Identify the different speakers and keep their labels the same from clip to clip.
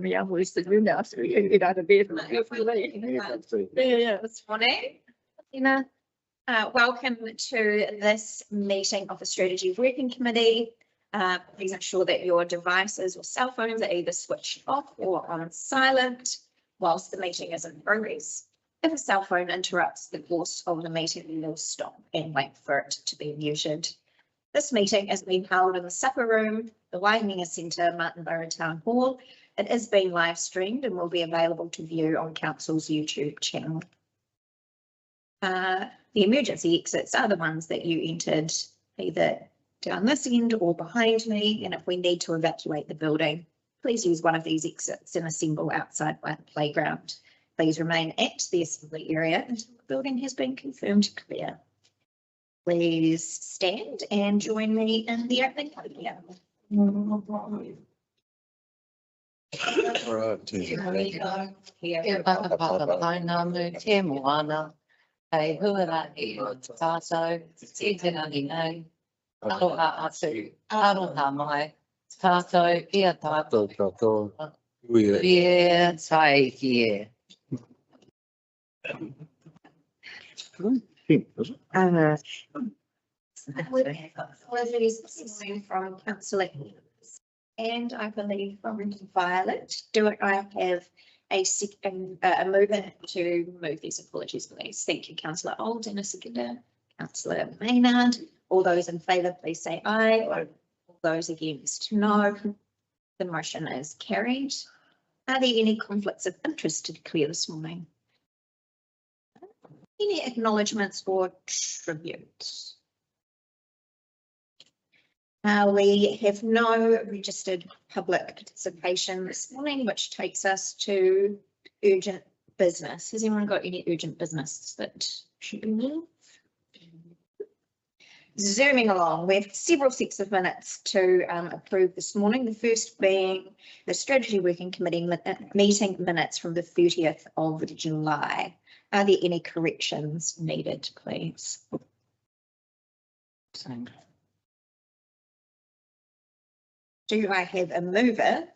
Speaker 1: me I'm wasting you now, so you get out of bed. Yeah.
Speaker 2: This morning. Welcome to this meeting of the Strategy Working Committee. Please ensure that your devices or cell phones are either switched off or on silent whilst the meeting is in progress. If a cell phone interrupts the course of the meeting, we will stop and wait for it to be muted. This meeting is being held in the supper room, the Waihinga Centre, Martinborough Town Hall. It is being live streamed and will be available to view on Council's YouTube channel. The emergency exits are the ones that you entered either down this end or behind me, and if we need to evacuate the building, please use one of these exits and assemble outside the playground. Please remain at the assembly area until the building has been confirmed clear. Please stand and join me in the opening podium.
Speaker 3: Hei huara i o te tātou, te tēnā ni nei, aroha atu, aroha mai, tātou ia tātou.
Speaker 4: Tātou.
Speaker 3: Ia tai kia.
Speaker 2: Apologies this morning from Councillor and I believe from Violet. Do I have a mover to move these apologies, please? Thank you, Councillor Old, and a seconder, Councillor Maynard. All those in favour, please say aye. All those against, no. The motion is carried. Are there any conflicts of interest to declare this morning? Any acknowledgements or tributes? We have no registered public participation this morning, which takes us to urgent business. Has anyone got any urgent business that should be moved? Zooming along, we have several sets of minutes to approve this morning. The first being the Strategy Working Committee meeting minutes from the 30th of July. Are there any corrections needed, please? Do I have a mover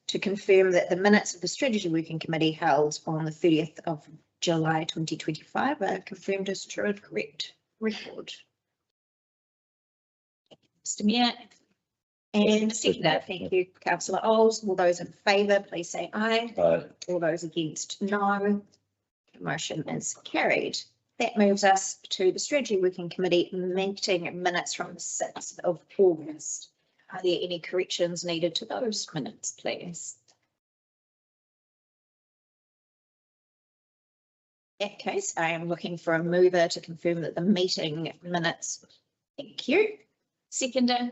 Speaker 2: to confirm that the minutes of the Strategy Working Committee held on the 30th of July 2025 are confirmed as true and correct record? Mr. Mayor. And seconder, thank you, Councillor Oles. All those in favour, please say aye.
Speaker 4: Aye.
Speaker 2: All those against, no. The motion is carried. That moves us to the Strategy Working Committee meeting minutes from the 6th of August. Are there any corrections needed to those minutes, please? In that case, I am looking for a mover to confirm that the meeting minutes. Thank you. Seconder.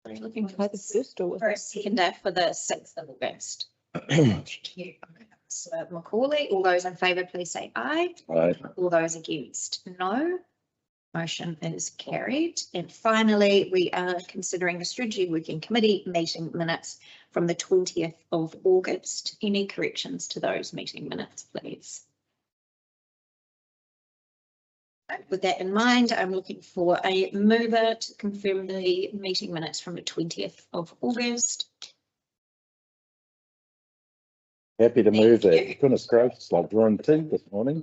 Speaker 2: Are you looking for the first or for a seconder for the 6th of August? Thank you. So Macaulay, all those in favour, please say aye.
Speaker 4: Aye.
Speaker 2: All those against, no. Motion is carried. And finally, we are considering the Strategy Working Committee meeting minutes from the 20th of August. Any corrections to those meeting minutes, please? With that in mind, I'm looking for a mover to confirm the meeting minutes from the 20th of August.
Speaker 4: Happy to move
Speaker 2: Thank you.
Speaker 4: that. Goodness gracious, like drawing teeth this morning.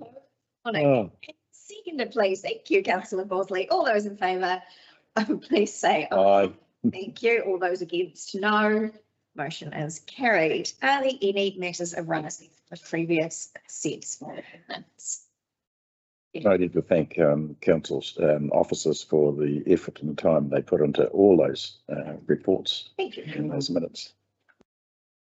Speaker 4: Oh.
Speaker 2: Seconded, please. Thank you, Councillor Bosley. All those in favour, please say aye.
Speaker 4: Aye.
Speaker 2: Thank you. All those against, no. Motion is carried. Are there any matters arising from previous sets of minutes?
Speaker 4: I need to thank council's officers for the effort and time they put into all those reports
Speaker 2: Thank you.
Speaker 4: in those minutes.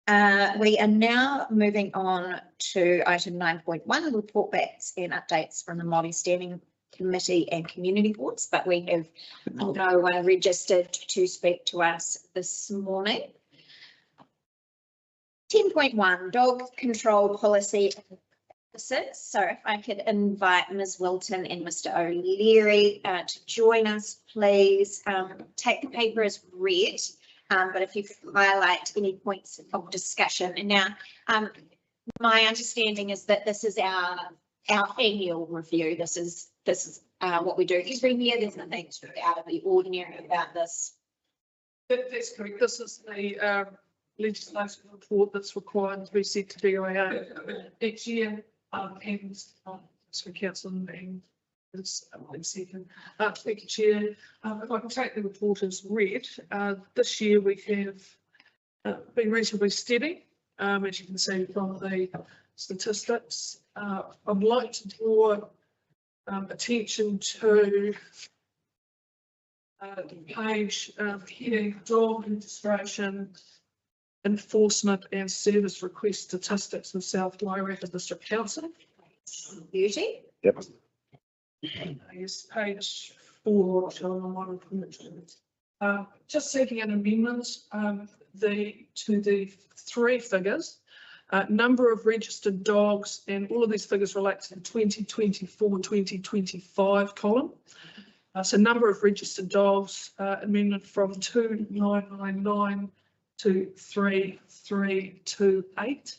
Speaker 2: We are now moving on to item 9.1, report backs and updates from the Māori Standing Committee and Community Boards, but we have no one registered to speak to us this morning. 10.1, dog control policy. So if I could invite Ms. Wilton and Mr. O'Leary to join us, please. Take the paper as read. But if you could highlight any points of discussion. And now, my understanding is that this is our annual review. This is what we do every year. There's nothing out of the ordinary about this.
Speaker 1: That's correct. This is the
Speaker 5: legislative report that's required to be sent to BIA each year, and so council and this second. Thank you, Chair. If I can take the report as read, this year we have been reasonably steady, as you can see from the statistics. I'd like to draw attention to the page heading dog registration, enforcement and service request statistics in South Wairarapa District Council.
Speaker 2: Beauty.
Speaker 4: Yep.
Speaker 5: Yes, page 4, showing one of just seeking an amendment to the three figures, number of registered dogs, and all of these figures relate to the 2024-2025 column. So number of registered dogs, amendment from 2999 to 3328.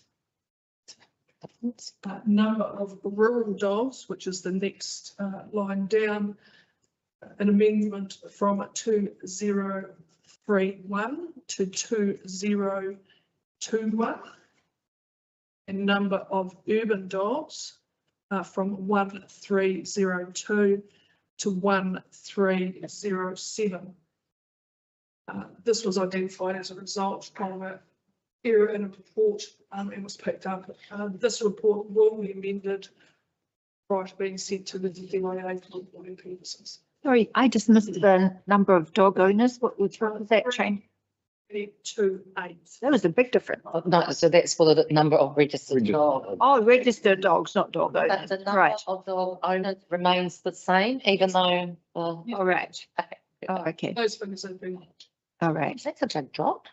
Speaker 5: Number of rural dogs, which is the next line down, an amendment from 2031 to 2021. And number of urban dogs from 1302 to 1307. This was identified as a result of an error in a report and was picked up. This report will be amended prior to being sent to the DIA for reporting purposes.
Speaker 1: Sorry, I just missed the number of dog owners. What was that change?
Speaker 5: 328.
Speaker 1: That was a big difference.
Speaker 3: No, so that's for the number of registered dogs.
Speaker 1: Oh, registered dogs, not dog
Speaker 3: But
Speaker 1: owners.
Speaker 3: the number
Speaker 1: Right.
Speaker 3: of dog owners remains the same, even though,
Speaker 1: All right. Oh, okay.
Speaker 5: Those figures have been.
Speaker 1: All right.
Speaker 3: that's such a drop.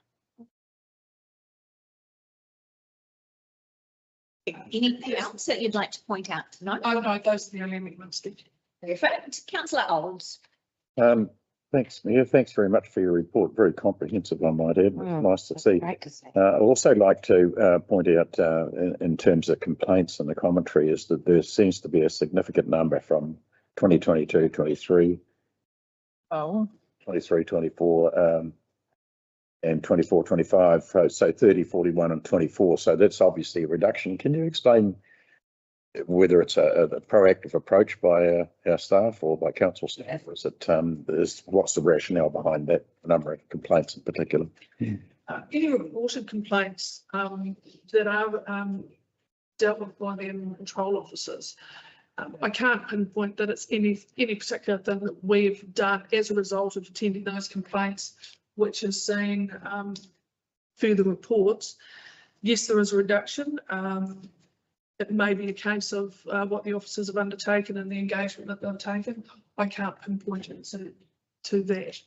Speaker 2: Anything else that you'd like to point out tonight?
Speaker 5: Oh, no, those are the only amendments.
Speaker 2: Perfect. Councillor Olds.
Speaker 4: Thanks, Mayor. Thanks very much for your report. Very comprehensive, I might add. Nice to see.
Speaker 3: Great to see.
Speaker 4: I'd also like to point out in terms of complaints and the commentary is that there seems to be a significant number from 2022, 23,
Speaker 1: Oh.
Speaker 4: 23, 24, and 24, 25, so 30, 41 and 24. So that's obviously a reduction. Can you explain whether it's a proactive approach by our staff or by council staff? Or is it, what's the rationale behind that number of complaints in particular?
Speaker 5: Any reported complaints that are dealt with by the animal control officers, I can't pinpoint that it's any particular thing that we've done as a result of attending those complaints, which has seen further reports. Yes, there is a reduction. It may be a case of what the officers have undertaken and the engagement that they've taken. I can't pinpoint it to that.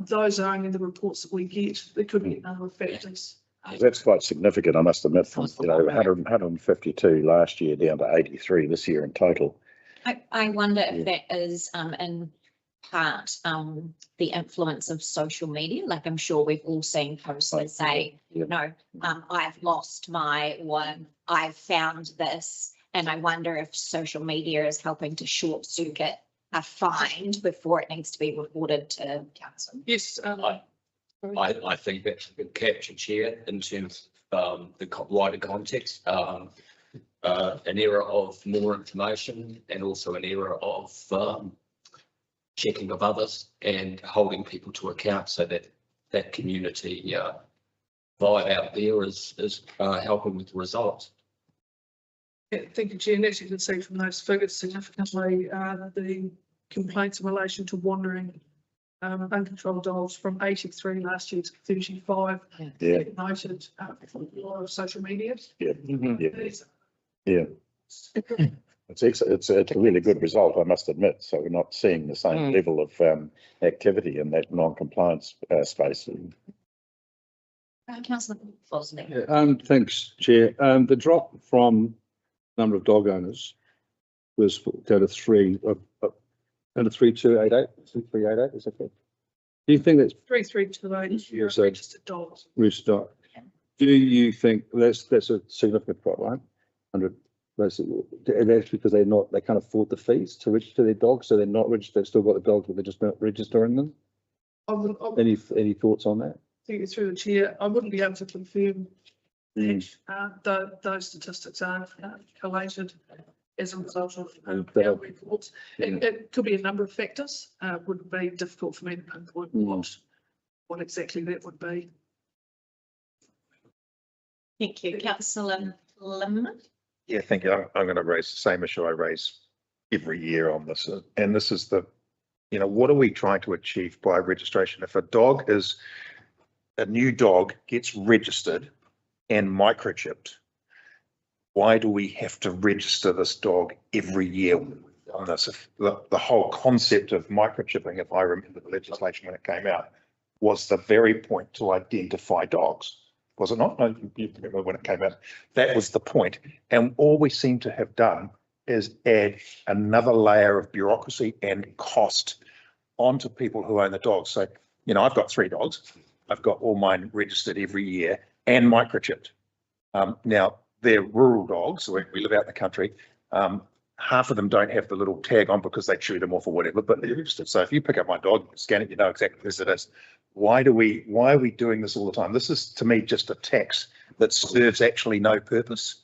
Speaker 5: Those are only the reports that we get. There could be a number of factors.
Speaker 4: That's quite significant, I must admit. From, 152 last year down to 83 this year in total.
Speaker 2: I wonder if that is in part the influence of social media. Like I'm sure we've all seen posts that say,
Speaker 4: Yeah.
Speaker 2: no, I've lost my one, I've found this. And I wonder if social media is helping to short circuit a find before it needs to be reported to council.
Speaker 5: Yes.
Speaker 6: I think that's a good capture, Chair, in terms of the wider context. An era of more information and also an era of checking of others and holding people to account, so that that community vibe out there is helping with the results.
Speaker 5: Yeah, thank you, Chair. And as you can see from those figures, significantly the complaints in relation to wandering uncontrolled dogs from 83 last year to 35.
Speaker 4: Yeah.
Speaker 5: Noted from a lot of social media.
Speaker 4: Yeah. Yeah.
Speaker 5: It's-
Speaker 4: Yeah. It's a really good result, I must admit. So we're not seeing the same level of activity in that non-compliance space.
Speaker 2: Councillor Bosney.
Speaker 7: Thanks, Chair. The drop from number of dog owners was down to 3288, 388, is that correct? Do you think that's
Speaker 5: 3328
Speaker 7: Yeah, so-
Speaker 5: registered dogs.
Speaker 7: restart? Do you think that's a significant drop, right? 100, basically, and that's because they can't afford the fees to register their dogs, so they're not registered, they've still got the dogs, but they're just not registering them?
Speaker 5: I would
Speaker 7: Any thoughts on that?
Speaker 5: through the chair, I wouldn't be able to confirm those statistics are collated as a result of our reports. It could be a number of factors. Would be difficult for me to pinpoint what exactly that would be.
Speaker 2: Thank you, councillor Lim.
Speaker 8: Yeah, thank you. I'm going to raise the same issue I raise every year on this. And this is what are we trying to achieve by registration? If a new dog gets registered and microchipped, why do we have to register this dog every year on this? If the whole concept of microchipping, if I remember the legislation when it came out, was the very point to identify dogs. Was it not? No, you remember when it came out. That was the point. And all we seem to have done is add another layer of bureaucracy and cost onto people who own the dogs. So, I've got 3 dogs. I've got all mine registered every year and microchipped. Now, they're rural dogs. We live out in the country. Half of them don't have the little tag on because they chew them off or whatever, but they're registered. So if you pick up my dog, scan it, you know exactly who it is. Why are we doing this all the time? This is, to me, just a tax that serves actually no purpose.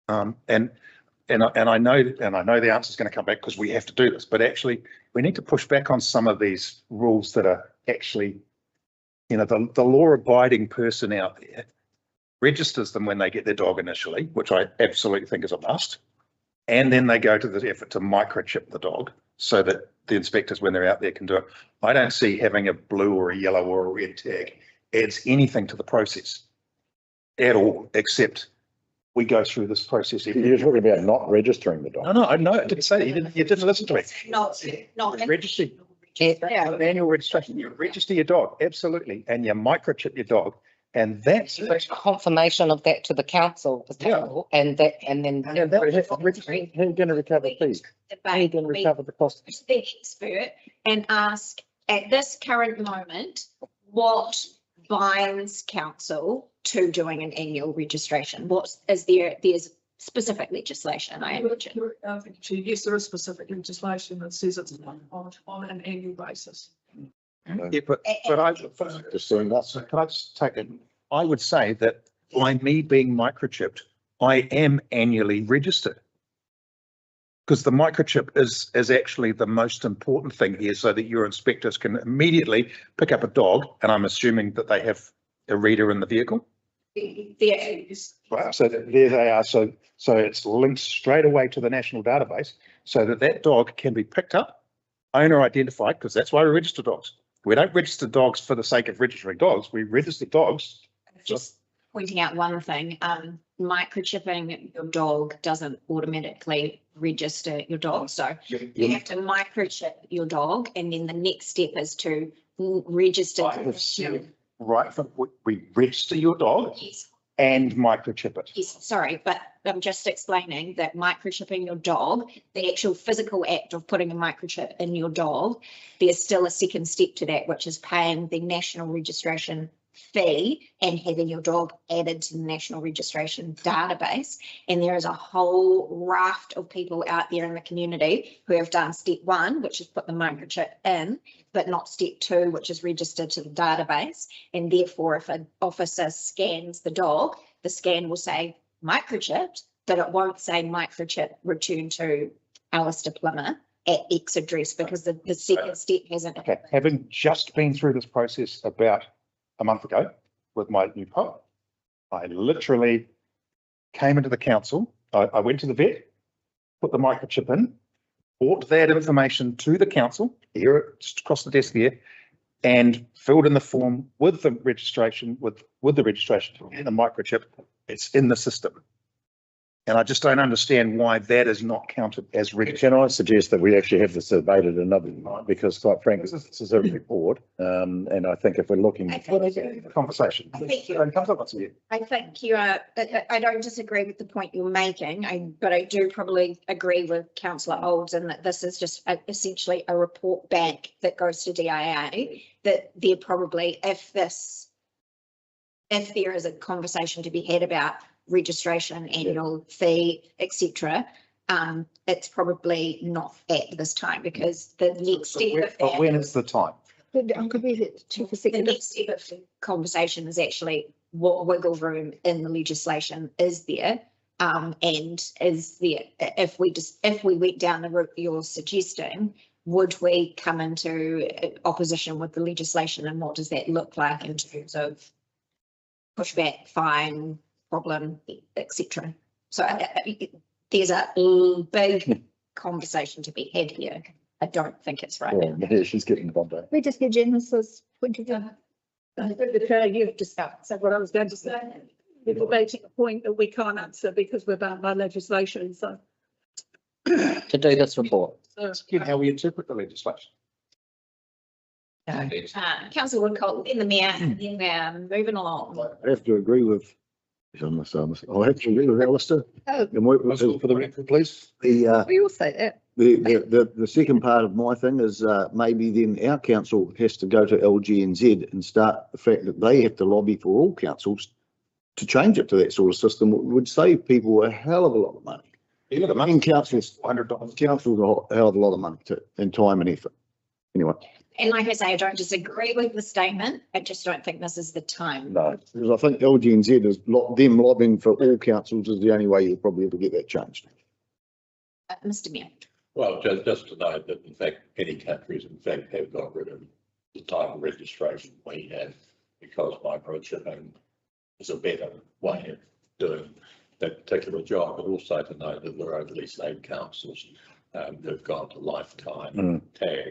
Speaker 8: And I know the answer is going to come back because we have to do this, but actually we need to push back on some of these rules that are actually, the law-abiding person out there registers them when they get their dog initially, which I absolutely think is a must. And then they go to the effort to microchip the dog so that the inspectors, when they're out there, can do it. I don't see having a blue or a yellow or a red tag adds anything to the process at all, except we go through this process.
Speaker 4: You're talking about not registering the dog.
Speaker 8: No, I didn't say that. You didn't listen to me.
Speaker 2: Not.
Speaker 8: Register. Annual registration. You register your dog, absolutely, and you microchip your dog. And that's
Speaker 3: Confirmation of that to the council, and then.
Speaker 4: Who's going to recover fees? Who's going to recover the cost?
Speaker 2: The expert and ask at this current moment, what binds council to doing an annual registration? There's specific legislation, I imagine.
Speaker 5: Yes, there is specific legislation that says it's on an annual basis.
Speaker 8: Yeah, but
Speaker 4: Just saying that.
Speaker 8: so can I just take it? I would say that by me being microchipped, I am annually registered. Because the microchip is actually the most important thing here, so that your inspectors can immediately pick up a dog, and I'm assuming that they have a reader in the vehicle. Wow, so there they are. So it's linked straight away to the national database, so that dog can be picked up, owner identified, because that's why we register dogs. We don't register dogs for the sake of registering dogs. We register dogs.
Speaker 2: Just pointing out one thing, microchipping your dog doesn't automatically register your dog. So you have to microchip your dog, and then the next step is to register.
Speaker 8: Right, we register your dog
Speaker 2: Yes.
Speaker 8: and microchip it.
Speaker 2: Yes, sorry, but I'm just explaining that microchipping your dog, the actual physical act of putting a microchip in your dog, there's still a second step to that, which is paying the national registration fee and having your dog added to the national registration database. And there is a whole raft of people out there in the community who have done step 1, which is put the microchip in, but not step 2, which is registered to the database. And therefore, if an officer scans the dog, the scan will say microchipped, but it won't say microchip returned to Alistair Plummer at X address, because the second step hasn't.
Speaker 8: Okay, having just been through this process about a month ago with my new pup, I literally came into the council. I went to the vet, put the microchip in, brought that information to the council here, just across the desk here, and filled in the form with the registration, with the registration and the microchip. It's in the system. And I just don't understand why that is not counted as registration.
Speaker 4: Can I suggest that we actually have this debated another time, because quite frankly, this is a report. And I think if we're looking.
Speaker 8: Conversation.
Speaker 2: I think you are, I don't disagree with the point you're making, but I do probably agree with councillor Olds in that this is just essentially a report back that goes to DIA, that they're probably, if there is a conversation to be had about registration, annual fee, etc., it's probably not at this time, because the next step of
Speaker 8: But
Speaker 2: that.
Speaker 8: when is the time?
Speaker 1: Could we hit two
Speaker 2: The
Speaker 1: consecutive?
Speaker 2: next step of the conversation is actually what wiggle room in the legislation is there? And is there, if we went down the route you're suggesting, would we come into opposition with the legislation, and what does that look like in terms of pushback, fine, problem, etc.? So there's a big conversation to be had here. I don't think it's right now.
Speaker 4: Yeah, she's getting involved.
Speaker 1: We just get Janice's point of view.
Speaker 5: You've just said what I was going to say. You're debating a point that we can't answer because we're bound by legislation, so.
Speaker 3: To do this report.
Speaker 8: How we interpret the legislation.
Speaker 2: Councillor Woodcock, then the mayor, and then we're moving along.
Speaker 7: I have to agree with, I have to agree with Alistair.
Speaker 1: Oh,
Speaker 7: And what,
Speaker 8: For the record, please.
Speaker 7: the,
Speaker 1: we all say that.
Speaker 7: the second part of my thing is, maybe then our council has to go to LGNZ and start the fact that they have to lobby for all councils to change it to that sort of system, would save people a hell of a lot of money.
Speaker 8: You got
Speaker 7: I mean, councils, councils a hell of a lot of money to, and time and effort. Anyway,
Speaker 2: And like I say, I don't disagree with the statement. I just don't think this is the time.
Speaker 4: No,
Speaker 7: because I think LGNZ is them lobbying for all councils is the only way you'll probably ever get that changed.
Speaker 2: Mr. Mayor.
Speaker 9: Well, just to note that in fact, many countries in fact have got rid of the type of registration we have because microchipping is a better way of doing that particular job, but also to note that there are overly state councils who've got lifetime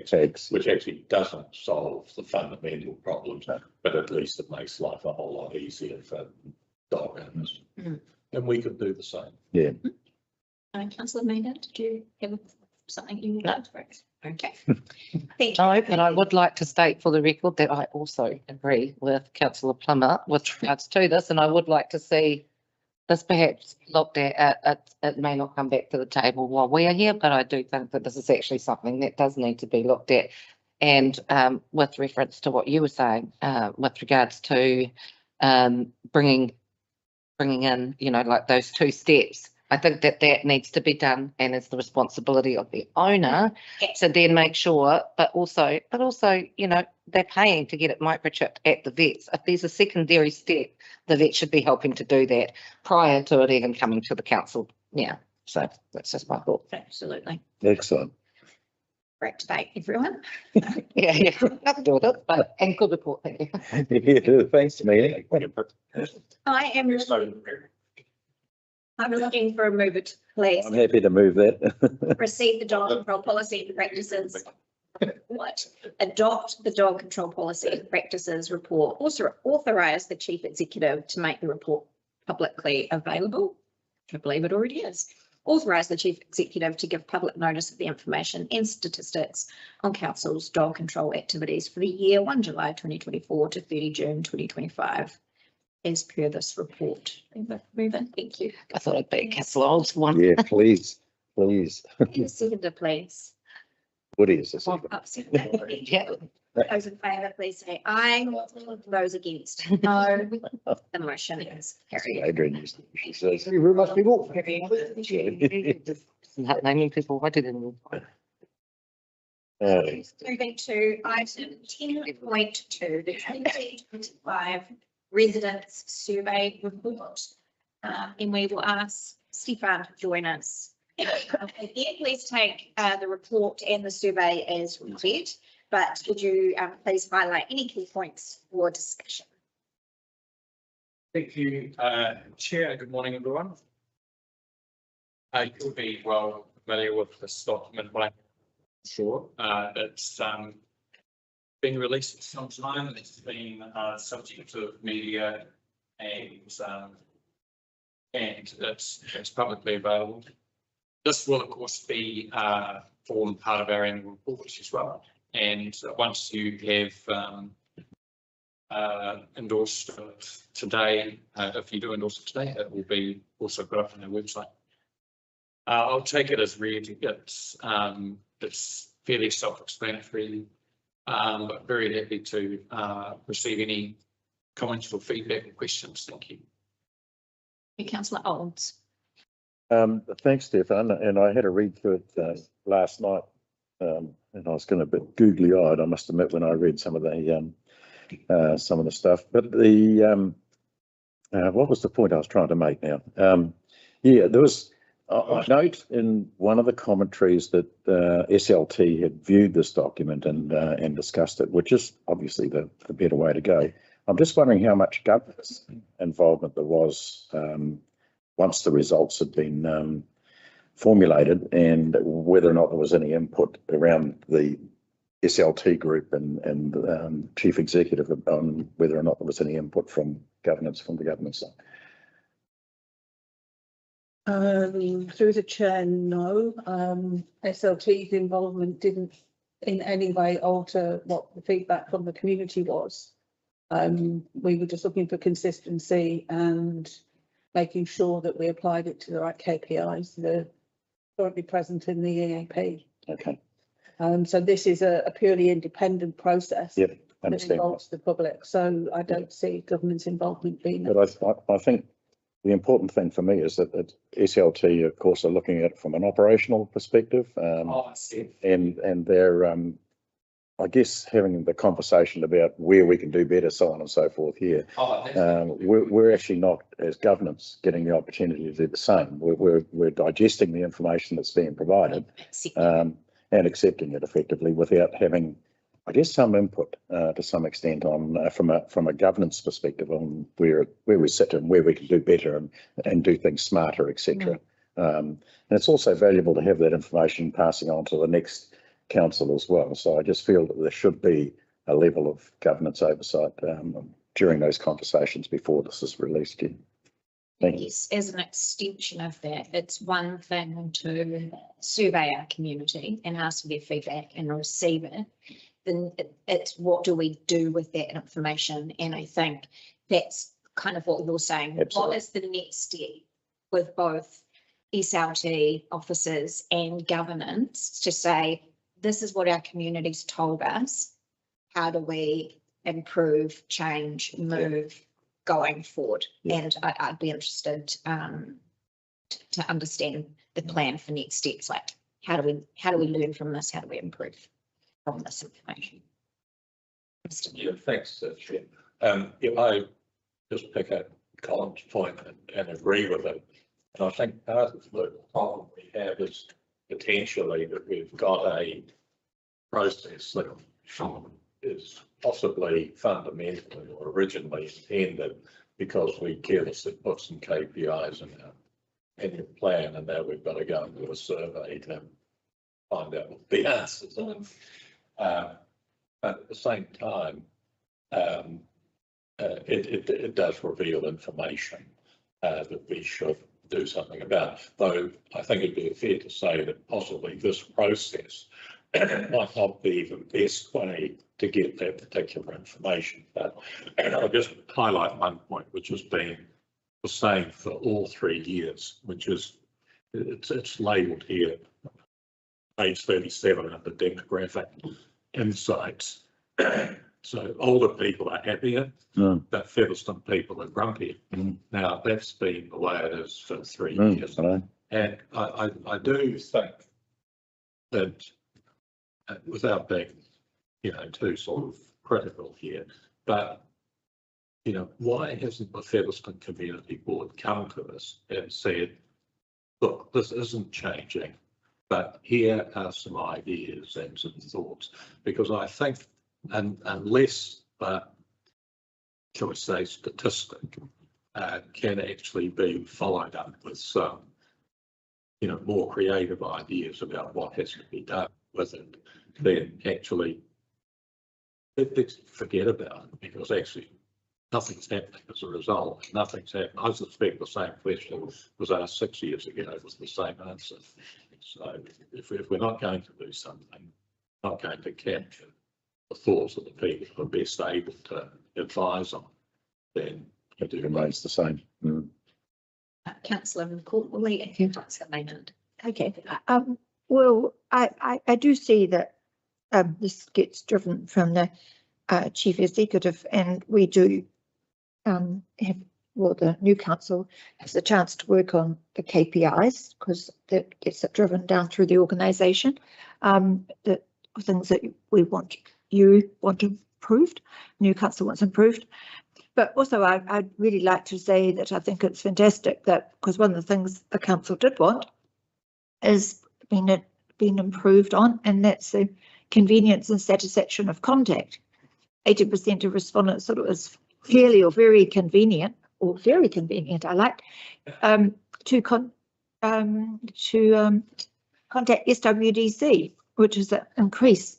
Speaker 9: tags, which actually doesn't solve the fundamental problems, but at least it makes life a whole lot easier for dog owners. And we could do the same.
Speaker 4: yeah.
Speaker 2: Councillor Maynard, did you have something you would like to raise? Okay. Thank you.
Speaker 3: No, but I would like to state for the record that I also agree with councillor Plummer with regards to this, and I would like to see this perhaps looked at. It may not come back to the table while we are here, but I do think that this is actually something that does need to be looked at. And with reference to what you were saying, with regards to bringing in, you know, like those two steps, I think that needs to be done, and it's the responsibility of the owner to then make sure, but also, you know, they're paying to get it microchipped at the vets. If there's a secondary step, the vet should be helping to do that prior to it even coming to the council. Yeah, so that's just my thought.
Speaker 2: Absolutely.
Speaker 4: Excellent.
Speaker 2: Great debate, everyone.
Speaker 3: Yeah, nothing to do with it, but, and good report, thank you.
Speaker 4: Yeah, thanks, Mia.
Speaker 2: I'm looking for a mover to please
Speaker 4: I'm happy to move that.
Speaker 2: receive the dog control policy and practices. What? Adopt the dog control policy and practices report. Also authorize the chief executive to make the report publicly available. I believe it already is. Authorize the chief executive to give public notice of the information and statistics on council's dog control activities for the year 1 July 2024 to 30 June 2025. As per this report. Move in, thank you.
Speaker 3: I thought I'd be councillor Old's one.
Speaker 4: Yeah, please.
Speaker 2: Seconder, please.
Speaker 4: Woody is this?
Speaker 3: Yeah.
Speaker 2: Those in favour, please say aye. Those against, no. The motion is carried.
Speaker 4: Adrian, she says.
Speaker 7: Thank you very much, people.
Speaker 3: Not naming people, I didn't.
Speaker 2: Moving to item 10.2, the 2025 residents survey report. And we will ask Stefan to join us. Again, please take the report and the survey as read, but would you please highlight any key points for discussion?
Speaker 10: Thank you, Chair. Good morning, everyone. You'll be well familiar with this document, but I'm sure it's been released for some time. It's been subject to media and it's publicly available. This will, of course, be form part of our annual report as well. And once you have endorsed it today, if you do endorse it today, it will be also put up on our website. I'll take it as read. It's fairly self-explanatory, but very happy to receive any comments or feedback or questions. Thank you.
Speaker 2: Councillor Olds.
Speaker 4: Thanks, Stefan. And I had a read through it last night and I was getting a bit googly eyed, I must admit, when I read some of the stuff, but what was the point I was trying to make now? Yeah, there was, I note in one of the commentaries that SLT had viewed this document and discussed it, which is obviously the better way to go. I'm just wondering how much governance involvement there was once the results had been formulated, and whether or not there was any input around the SLT group and chief executive on whether or not there was any input from governance from the government side.
Speaker 11: Through the chair, no. SLT's involvement didn't in any way alter what the feedback from the community was. We were just looking for consistency and making sure that we applied it to the right KPIs that are currently present in the EAP.
Speaker 4: Okay.
Speaker 11: So this is a purely independent process.
Speaker 4: Yep,
Speaker 11: that
Speaker 4: understand.
Speaker 11: involves the public. So I don't see government's involvement being.
Speaker 4: But I think the important thing for me is that SLT, of course, are looking at it from an operational perspective.
Speaker 10: I see.
Speaker 4: And they're, I guess, having the conversation about where we can do better, so on and so forth here. We're actually not, as governance, getting the opportunity to do the same. We're digesting the information that's being provided and accepting it effectively without having, I guess, some input to some extent on from a governance perspective on where we sit and where we can do better and do things smarter, etc. And it's also valuable to have that information passing on to the next council as well. So I just feel that there should be a level of governance oversight during those conversations before this is released. Thank you.
Speaker 2: Yes, as an extension of that, it's one thing to survey our community and ask for their feedback and receive it. Then it's what do we do with that information? And I think that's kind of what you're saying.
Speaker 4: Absolutely.
Speaker 2: What is the next step with both SLT officers and governance to say, this is what our community's told us. How do we improve, change, move going forward?
Speaker 4: Yeah.
Speaker 2: And I'd be interested to understand the plan for next steps. Like how do we learn from this? How do we improve from this information?
Speaker 9: Yeah, thanks, Chair. If I just pick up Colin's point and agree with it, and I think part of the problem we have is potentially that we've got a process that is possibly fundamentally or originally intended because we carelessly put some KPIs in our annual plan, and now we've got to go and do a survey to find out what the answers are. But at the same time, it does reveal information that we should do something about. Though I think it'd be fair to say that possibly this process might not be the best way to get that particular information. But I'll just highlight one point, which has been the same for all 3 years, which is it's labelled here, page 37 under demographic insights. So older people are happier, but Featherston people are grumpier. Now that's been the way it is for 3 years, and I do think that without being, too sort of critical here, but why hasn't the Featherston Community Board come to us and said, look, this isn't changing, but here are some ideas and some thoughts? Because I think unless the, shall we say, statistic can actually be followed up with some, more creative ideas about what has to be done with it, then actually let's forget about it, because actually nothing's happening as a result. Nothing's happening. I suspect the same question was asked 6 years ago with the same answer. So if we're not going to do something, not going to capture the thoughts of the people who are best able to advise on, then
Speaker 4: it remains the same.
Speaker 2: Councillor Courtney and Councillor Maynard.
Speaker 1: Okay. Well, I do see that this gets driven from the chief executive, and we do have, well, the new council has the chance to work on the KPIs because that gets it driven down through the organisation. That things that you want improved, new council wants improved. But also I'd really like to say that I think it's fantastic that, because one of the things the council did want is been improved on, and that's the convenience and satisfaction of contact. 80% of respondents thought it was fairly or very convenient, or very convenient, I like, to contact SWDC, which is an increase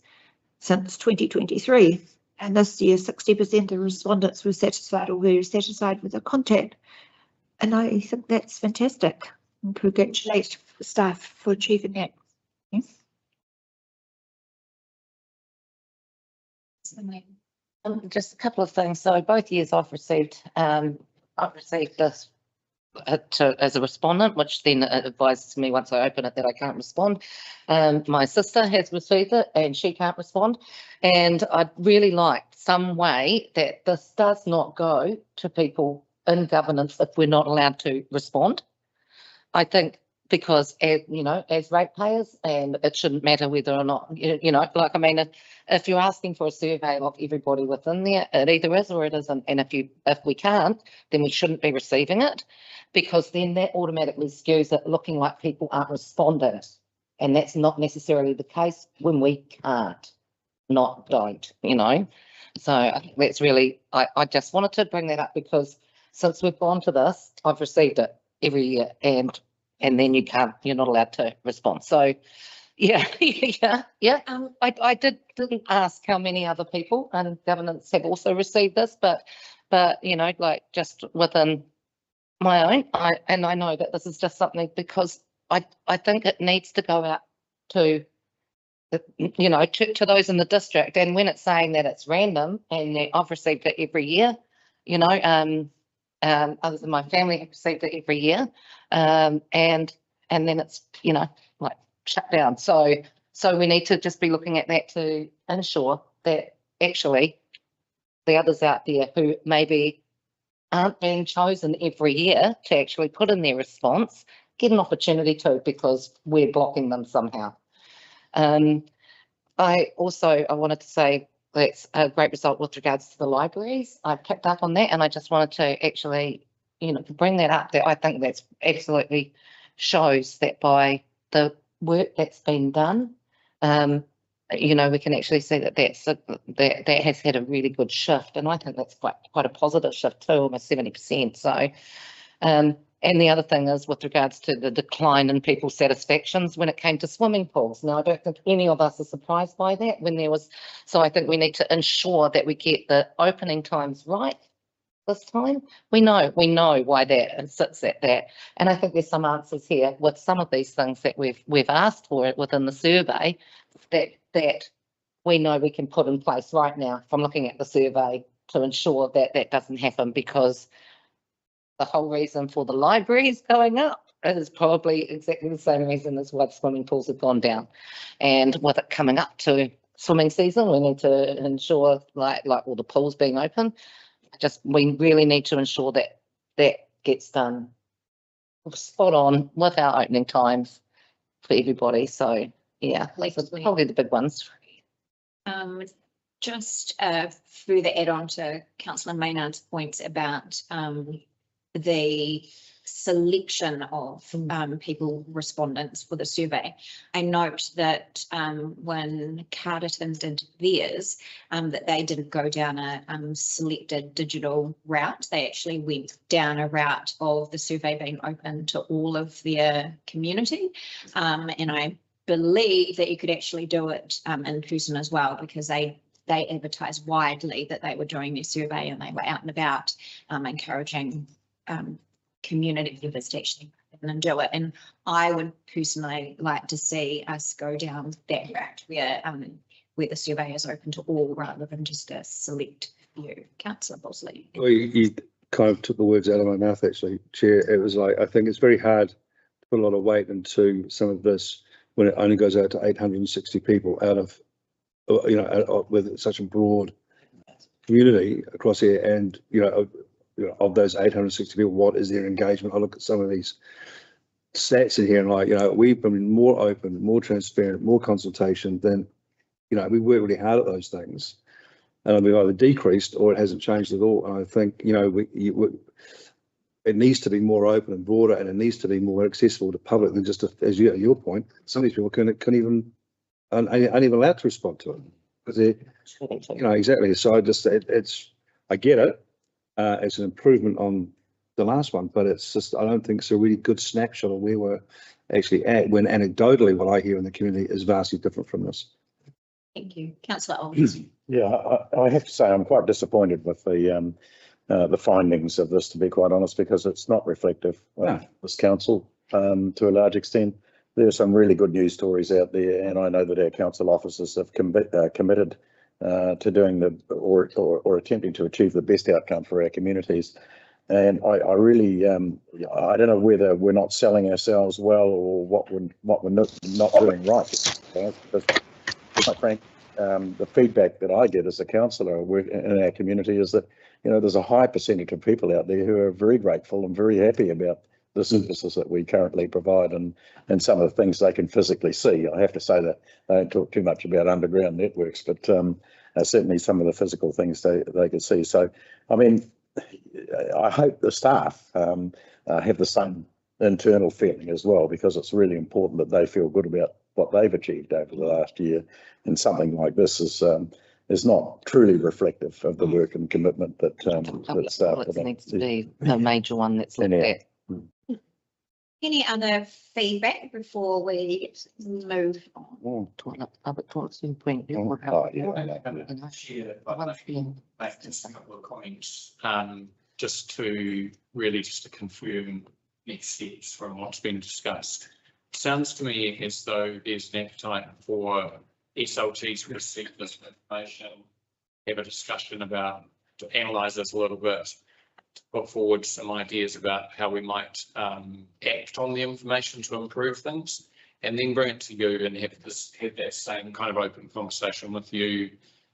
Speaker 1: since 2023. And this year, 60% of respondents were satisfied or very satisfied with the contact. And I think that's fantastic. And congratulate the staff for achieving that.
Speaker 3: Just a couple of things. So both years I've received this as a respondent, which then advises me once I open it that I can't respond. My sister has received it and she can't respond. And I'd really like some way that this does not go to people in governance if we're not allowed to respond. I think because, as ratepayers, and it shouldn't matter whether or not, if you're asking for a survey of everybody within there, it either is or it isn't. And if we can't, then we shouldn't be receiving it, because then that automatically skews it looking like people aren't responding. And that's not necessarily the case when we can't, don't. So I think that's really, I just wanted to bring that up, because since we've gone to this, I've received it every year, and then you're not allowed to respond. So yeah. I didn't ask how many other people in governance have also received this, but just within my own, I know that this is just something, because I think it needs to go out to to those in the district. And when it's saying that it's random, and I've received it every year, others in my family have received it every year, and then it's shut down. So we need to just be looking at that to ensure that actually the others out there who maybe aren't being chosen every year to actually put in their response get an opportunity to, because we're blocking them somehow. I wanted to say that's a great result with regards to the libraries. I picked up on that, and I just wanted to actually, bring that up. That I think that's absolutely shows that by the work that's been done, we can actually see that that has had a really good shift, and I think that's quite a positive shift too, almost 70%. So, and the other thing is with regards to the decline in people's satisfactions when it came to swimming pools. Now, I don't think any of us are surprised by that so I think we need to ensure that we get the opening times right this time. We know why that sits at that. And I think there's some answers here with some of these things that we've asked for within the survey that we know we can put in place right now from looking at the survey to ensure that doesn't happen, because the whole reason for the libraries going up is probably exactly the same reason as why swimming pools have gone down. And with it coming up to swimming season, we need to ensure, like all the pools being open, we really need to ensure that gets done spot on with our opening times for everybody. So yeah, those are probably the big ones.
Speaker 2: Just further add on to Councillor Maynard's points about the selection of people respondents for the survey. I note that when Carterton did theirs, that they didn't go down a selected digital route. They actually went down a route of the survey being open to all of their community. And I believe that you could actually do it in person as well, because they advertised widely that they were doing their survey, and they were out and about encouraging community members to actually come in and do it. And I would personally like to see us go down that route where the survey is open to all rather than just a select few. Councillor Bosley.
Speaker 12: Well, you kind of took the words out of my mouth, actually, Chair. It was like, I think it's very hard to put a lot of weight into some of this when it only goes out to 860 people out of, with such a broad community across here. And, of those 860 people, what is their engagement? I look at some of these stats in here and we've been more open, more transparent, more consultation than You know, we work really hard at those things. And we've either decreased or it hasn't changed at all. And I think, you know, it needs to be more open and broader, and it needs to be more accessible to public than just, as your point, some of these people aren't even allowed to respond to it. Because they're, you know, exactly. So I get it. It's an improvement on the last one, but it's just, I don't think it's a really good snapshot of where we're actually at, when anecdotally what I hear in the community is vastly different from this.
Speaker 2: Thank you. Councillor Olds.
Speaker 4: Yeah, I have to say I'm quite disappointed with the findings of this, to be quite honest, because it's not reflective of this council to a large extent. There are some really good news stories out there, and I know that our council officers have committed to doing or attempting to achieve the best outcome for our communities. And I really, I don't know whether we're not selling ourselves well or what we're not doing right. Because, quite frank, the feedback that I get as a councillor in our community is that, you know, there's a high percentage of people out there who are very grateful and very happy about the services that we currently provide and some of the things they can physically see. I have to say that I don't talk too much about underground networks, but certainly some of the physical things they can see. So, I mean, I hope the staff have the same internal feeling as well, because it's really important that they feel good about what they've achieved over the last year. And something like this is not truly reflective of the work and commitment that
Speaker 3: It needs to be a major one that's looked at.
Speaker 2: Any other feedback before we move on?
Speaker 3: Oh, public toilets in point.
Speaker 10: Back just a couple of comments, just to confirm next steps from what's been discussed. Sounds to me as though there's an appetite for SLTs to receive this information, have a discussion about, to analyse this a little bit, to put forward some ideas about how we might act on the information to improve things, and then bring it to you and have that same kind of open conversation with you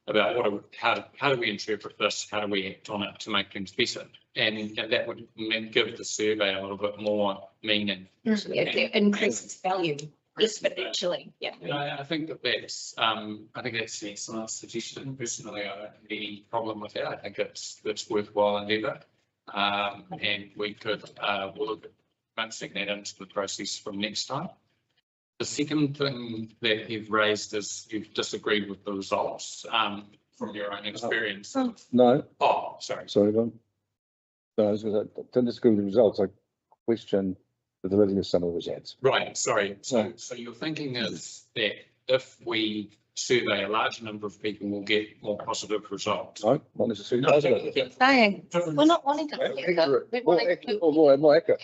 Speaker 10: about how do we interpret this, how do we act on it to make things better, and that would give the survey a little bit more meaning.
Speaker 2: It increases value exponentially. Yeah.
Speaker 10: I think that's an excellent suggestion. Personally, I don't have any problem with that. I think it's worthwhile endeavour, and we could we'll look at mixing that into the process from next time. The second thing that you've raised is you've disagreed with the results from your own experience.
Speaker 12: No.
Speaker 10: Oh, sorry.
Speaker 12: Sorry, Don. No, I don't disagree with the results. I question the validity of some of the results.
Speaker 10: Right, sorry. So your thinking is that if we survey a large number of people, we'll get more positive results.
Speaker 12: No, not necessarily.
Speaker 3: Saying, we're not wanting to.
Speaker 12: More accurate.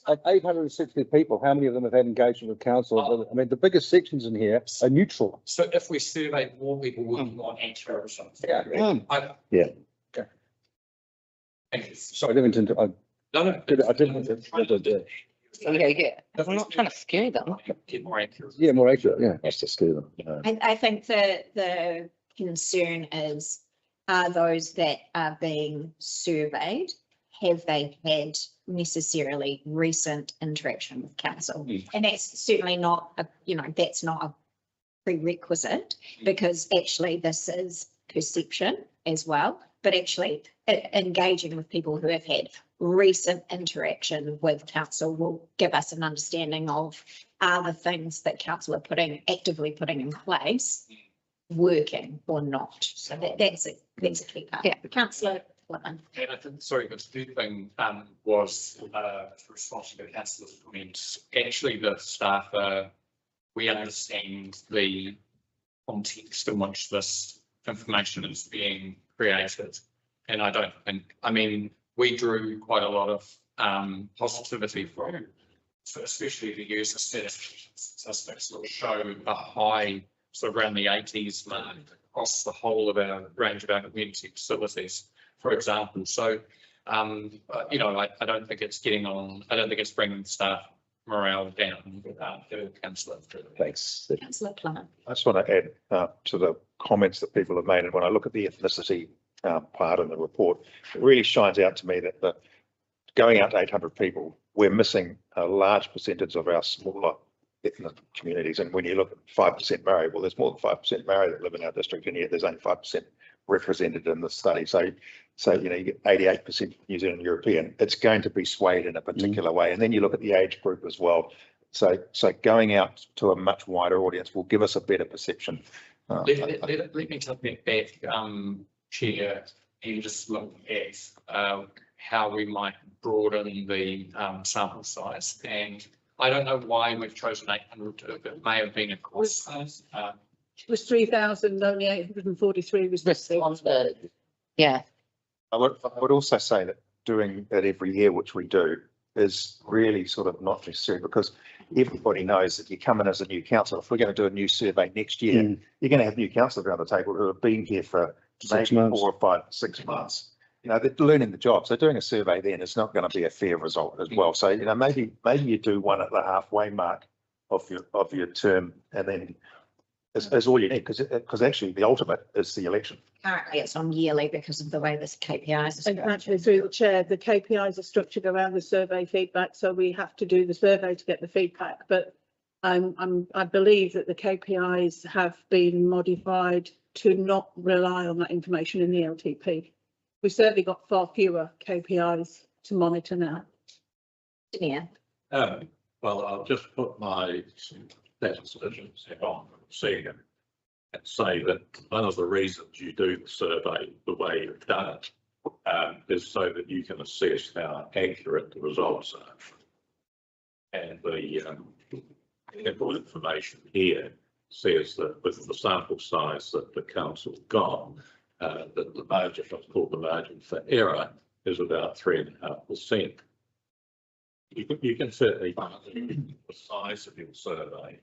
Speaker 12: Of 860 people, how many of them have had engagement with council? I mean, the biggest sections in here are neutral.
Speaker 10: So if we survey more people, we'll get more accurate results.
Speaker 12: Yeah.
Speaker 10: Thank you.
Speaker 12: Sorry, I didn't intend to.
Speaker 10: No.
Speaker 12: I didn't.
Speaker 3: Yeah. I'm not trying to scare them.
Speaker 10: Get more accurate.
Speaker 12: Yeah, more accurate. Yeah.
Speaker 4: That's to scare them.
Speaker 2: I think the concern is, are those that are being surveyed, have they had necessarily recent interaction with council? And that's certainly not that's not a prerequisite, because actually this is perception as well, but actually engaging with people who have had recent interaction with council will give us an understanding of, are the things that council are actively putting in place working or not. So that's a key part. Yeah. Councillor Fleming.
Speaker 10: And I think, sorry, but the third thing was response to the councillor's comments. Actually, the staff, we understand the context in which this information is being created. And I don't think, we drew quite a lot of positivity from, especially the user statistics that show a high, sort of around the 80s mark across the whole of our range of our community facilities, for example. So, I don't think it's I don't think it's bringing staff morale down. Councillor.
Speaker 4: Thanks.
Speaker 2: Councillor Plummer.
Speaker 8: I just want to add to the comments that people have made, and when I look at the ethnicity part of the report, it really shines out to me that going out to 800 people, we're missing a large percentage of our smaller ethnic communities. And when you look at 5% Maori, well, there's more than 5% Maori that live in our district, and yet there's only 5% represented in the study. So you know, you get 88% New Zealand European. It's going to be swayed in a particular way. And then you look at the age group as well. So going out to a much wider audience will give us a better perception.
Speaker 10: Let me take that back, Chair, and just look at how we might broaden the sample size. And I don't know why we've chosen 800. It may have been a cost size.
Speaker 11: It was 3,000, only 843 was
Speaker 3: Responded. Yeah,
Speaker 8: I would also say that doing that every year, which we do, is really sort of not necessary, because everybody knows that you come in as a new councillor. If we're going to do a new survey next year, you're going to have new councillors around the table who have been here for maybe 4 or 5, 6 months. You know, they're learning the job. So doing a survey then is not going to be a fair result as well. So, you know, maybe you do one at the halfway mark of your term, and then is all you need, because actually the ultimate is the election.
Speaker 2: Currently, it's on yearly because of the way this KPIs.
Speaker 11: And actually, through the chair, the KPIs are structured around the survey feedback, so we have to do the survey to get the feedback. But I believe that the KPIs have been modified to not rely on that information in the LTP. We've certainly got far fewer KPIs to monitor now.
Speaker 2: Yeah.
Speaker 9: Well, I'll just put my decisions on seeing it and say that one of the reasons you do the survey the way you've done it is so that you can assess how accurate the results are. And the ample information here says that with the sample size that the council got, that the margin, what's called the margin for error, is about 3.5%. You can certainly the size of your survey,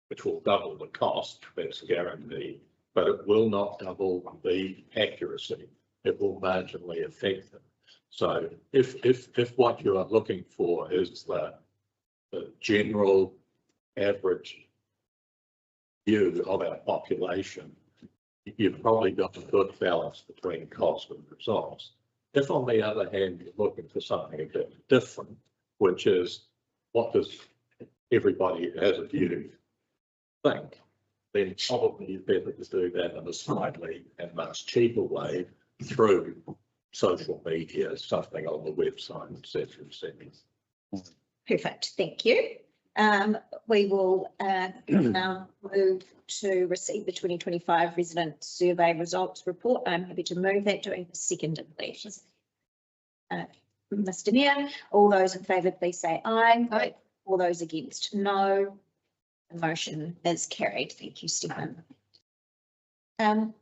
Speaker 9: which will double the cost, that's guaranteed, but it will not double the accuracy. It will marginally affect them. So if what you are looking for is the general average view of our population, you've probably got a good balance between cost and results. If on the other hand, you're looking for something a bit different, which is what does everybody as a view think, then probably better to do that in a slightly and much cheaper way through social media, something on the website, etc., etc.
Speaker 2: Perfect, thank you. We will now move to receive the 2025 resident survey results report. I'm happy to move that. Doing the second, please. Mr. Mayor, all those in favour, please say aye. Aye. All those against, no. The motion is carried. Thank you, Stephen.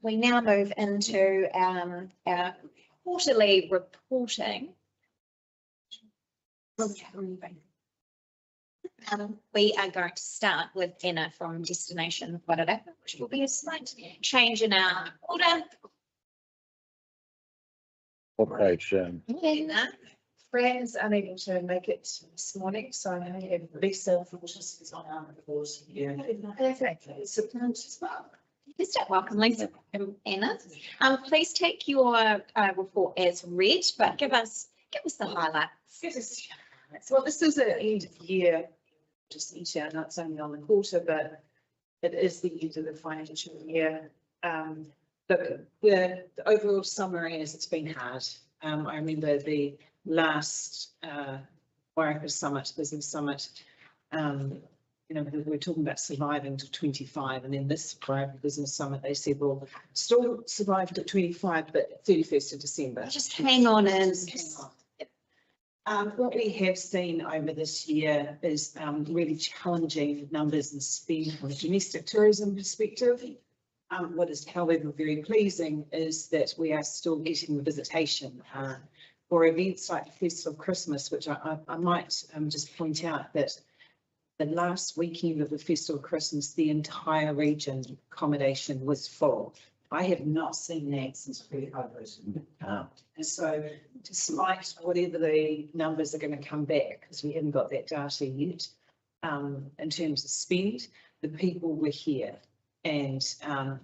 Speaker 2: We now move into our quarterly reporting. We are going to start with Anna from Destination Wairarapa, which will be a slight change in our order.
Speaker 4: What page?
Speaker 2: Anna.
Speaker 13: Fran's unable to make it this morning, so I have Lisa Fortis is on our report here. Perfect.
Speaker 2: Welcome, Lisa and Anna. Please take your report as read, but give us the highlights.
Speaker 13: Well, this is an end of year, just detail, not it's only on the quarter, but it is the end of the financial year. The overall summary is it's been hard. I remember the last Wairarapa Summit, Business Summit, you know, we were talking about surviving to 25, and then this Wairarapa Business Summit, they said, well, still survived at 25, but 31st of December.
Speaker 2: Just hang on and
Speaker 13: what we have seen over this year is really challenging numbers and spend from a domestic tourism perspective. What is, however, very pleasing is that we are still getting visitation for events like the Festival of Christmas, which I might just point out that the last weekend of the Festival of Christmas, the entire region accommodation was full. I have not seen that since pre-COVID. And so despite whatever the numbers are going to come back, because we haven't got that data yet, in terms of spend, the people were here and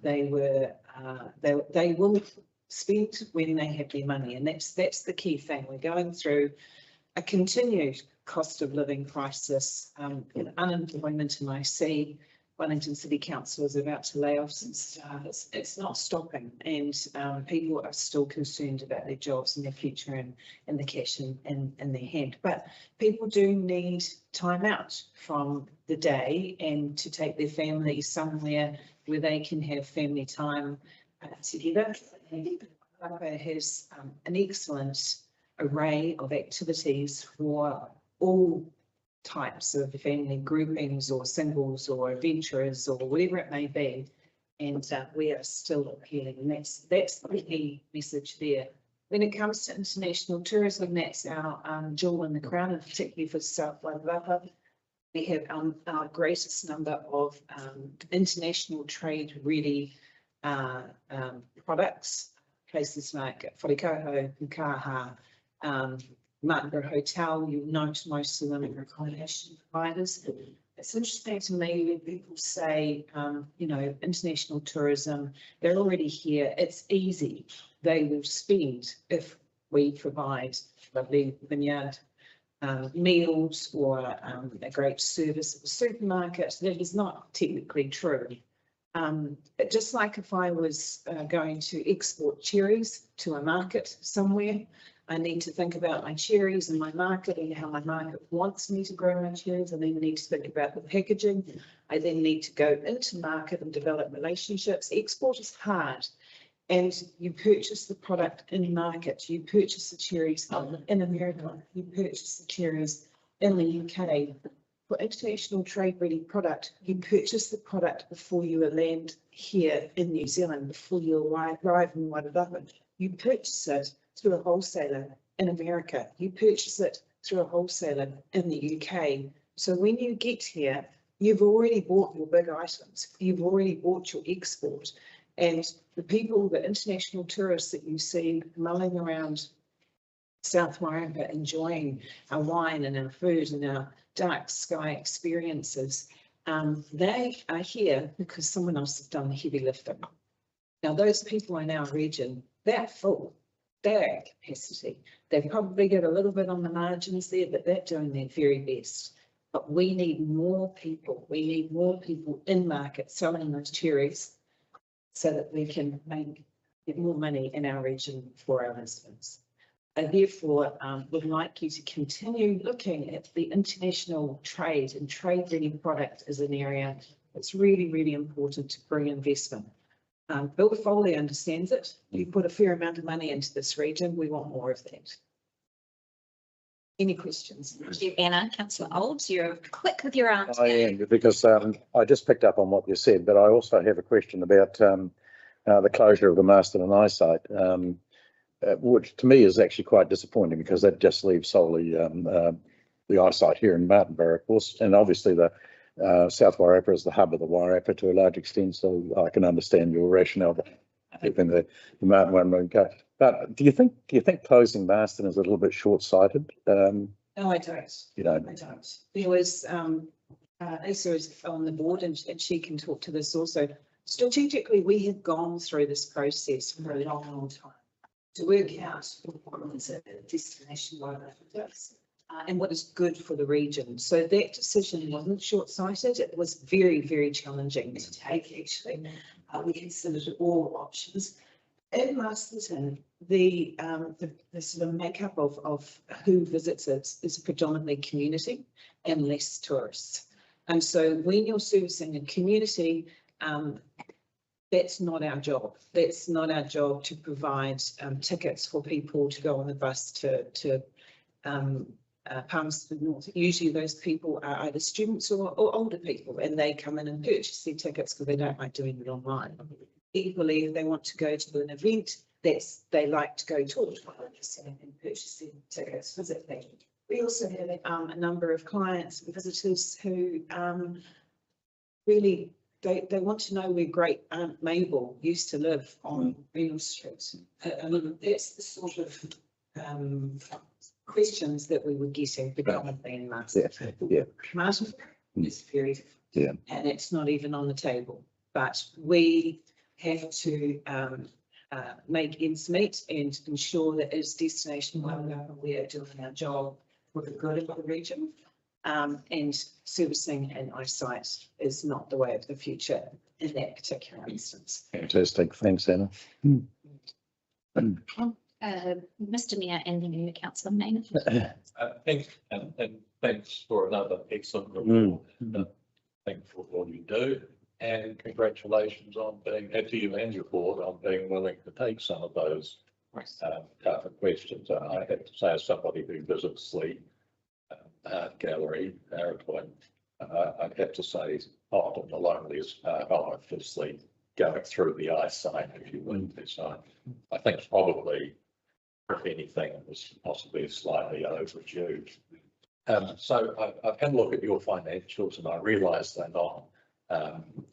Speaker 13: they will spend when they have their money. And that's the key thing. We're going through a continued cost of living crisis, and unemployment, and I see Wellington City Council is about to lay off some staff. It's not stopping, and people are still concerned about their jobs and their future and the cash in their hand. But people do need time out from the day and to take their family somewhere where they can have family time together. And Waipawa has an excellent array of activities for all types of family groupings or singles or adventurers or whatever it may be. And we are still appealing, and that's the key message there. When it comes to international tourism, that's our jewel in the crown, and particularly for South Wairarapa. We have our greatest number of international trade ready products, places like Wharikoho, Pukaha, Martinborough Hotel. You'll note most of them are accommodation providers. It's interesting to me when people say, you know, international tourism, they're already here, it's easy. They will spend if we provide lovely vineyard meals or a great service at the supermarket. That is not technically true. Just like if I was going to export cherries to a market somewhere, I need to think about my cherries and my market and how my market wants me to grow my cherries. I then need to think about the packaging. I then need to go into market and develop relationships. Export is hard, and you purchase the product in market. You purchase the cherries in America. You purchase the cherries in the UK. For international trade ready product, you purchase the product before you land here in New Zealand, before you arrive in Wairarapa. You purchase it through a wholesaler in America. You purchase it through a wholesaler in the UK. So when you get here, you've already bought your big items. You've already bought your export. And the people, the international tourists that you see mulling around South Wairarapa enjoying our wine and our food and our dark sky experiences, they are here because someone else has done the heavy lifting. Now, those people in our region, they're full. They're at capacity. They've probably got a little bit on the margins there, but they're doing their very best. But we need more people. We need more people in market selling those cherries so that we can get more money in our region for our residents. And therefore, would like you to continue looking at the international trade and trade ready product as an area that's really, really important to bring investment. Bill Foley understands it. You put a fair amount of money into this region. We want more of that. Any questions?
Speaker 2: Thank you, Anna. Councillor Olds, you're quick with your answer.
Speaker 4: I am, because I just picked up on what you said, but I also have a question about the closure of the Marston and Eyesight, which to me is actually quite disappointing, because that just leaves solely the eyesight here in Martinborough, of course, and obviously the South Wairarapa is the hub of the Wairarapa to a large extent, so I can understand your rationale keeping the Martin one room go. But do you think closing Marston is a little bit short-sighted?
Speaker 13: No, I don't.
Speaker 4: You don't?
Speaker 13: I don't. There was Asa is on the board, and she can talk to this also. Strategically, we have gone through this process for a long, long time to work out what is a destination does. And what is good for the region. So that decision wasn't short-sighted. It was very, very challenging to take, actually. We considered all options. In Masterton, the sort of makeup of who visits it is predominantly community and less tourists. And so when you're servicing a community, that's not our job. That's not our job to provide tickets for people to go on the bus to Palmerston North. Usually those people are either students or older people, and they come in and purchase their tickets because they don't like doing it online. Equally, if they want to go to an event, they like to go to it and purchase their tickets, visit them. We also have a number of clients and visitors who really they want to know where great Aunt Mabel used to live on Renal Street. I mean, that's the sort of questions that we were getting predominantly in Martin.
Speaker 4: Yeah.
Speaker 13: Martin is very different.
Speaker 4: Yeah.
Speaker 13: And it's not even on the table. But we have to make ends meet and ensure that as destination Wairarapa we are doing our job for the good of the region. And servicing an eyesight is not the way of the future in that particular instance.
Speaker 4: Fantastic. Thanks, Anna.
Speaker 2: Mr Mayor and then you, Councillor Maynard.
Speaker 9: Thanks, and thanks for another excellent report. Thanks for all you do, and congratulations on being, to you and your board, on being willing to take some of those tougher questions. I have to say, as somebody who visits the art gallery, Arakwin, I'd have to say often the loneliest part of obviously going through the eyesight, if you will. So I think it's probably, if anything, it was possibly slightly overdue. So I've had a look at your financials and I realise they're not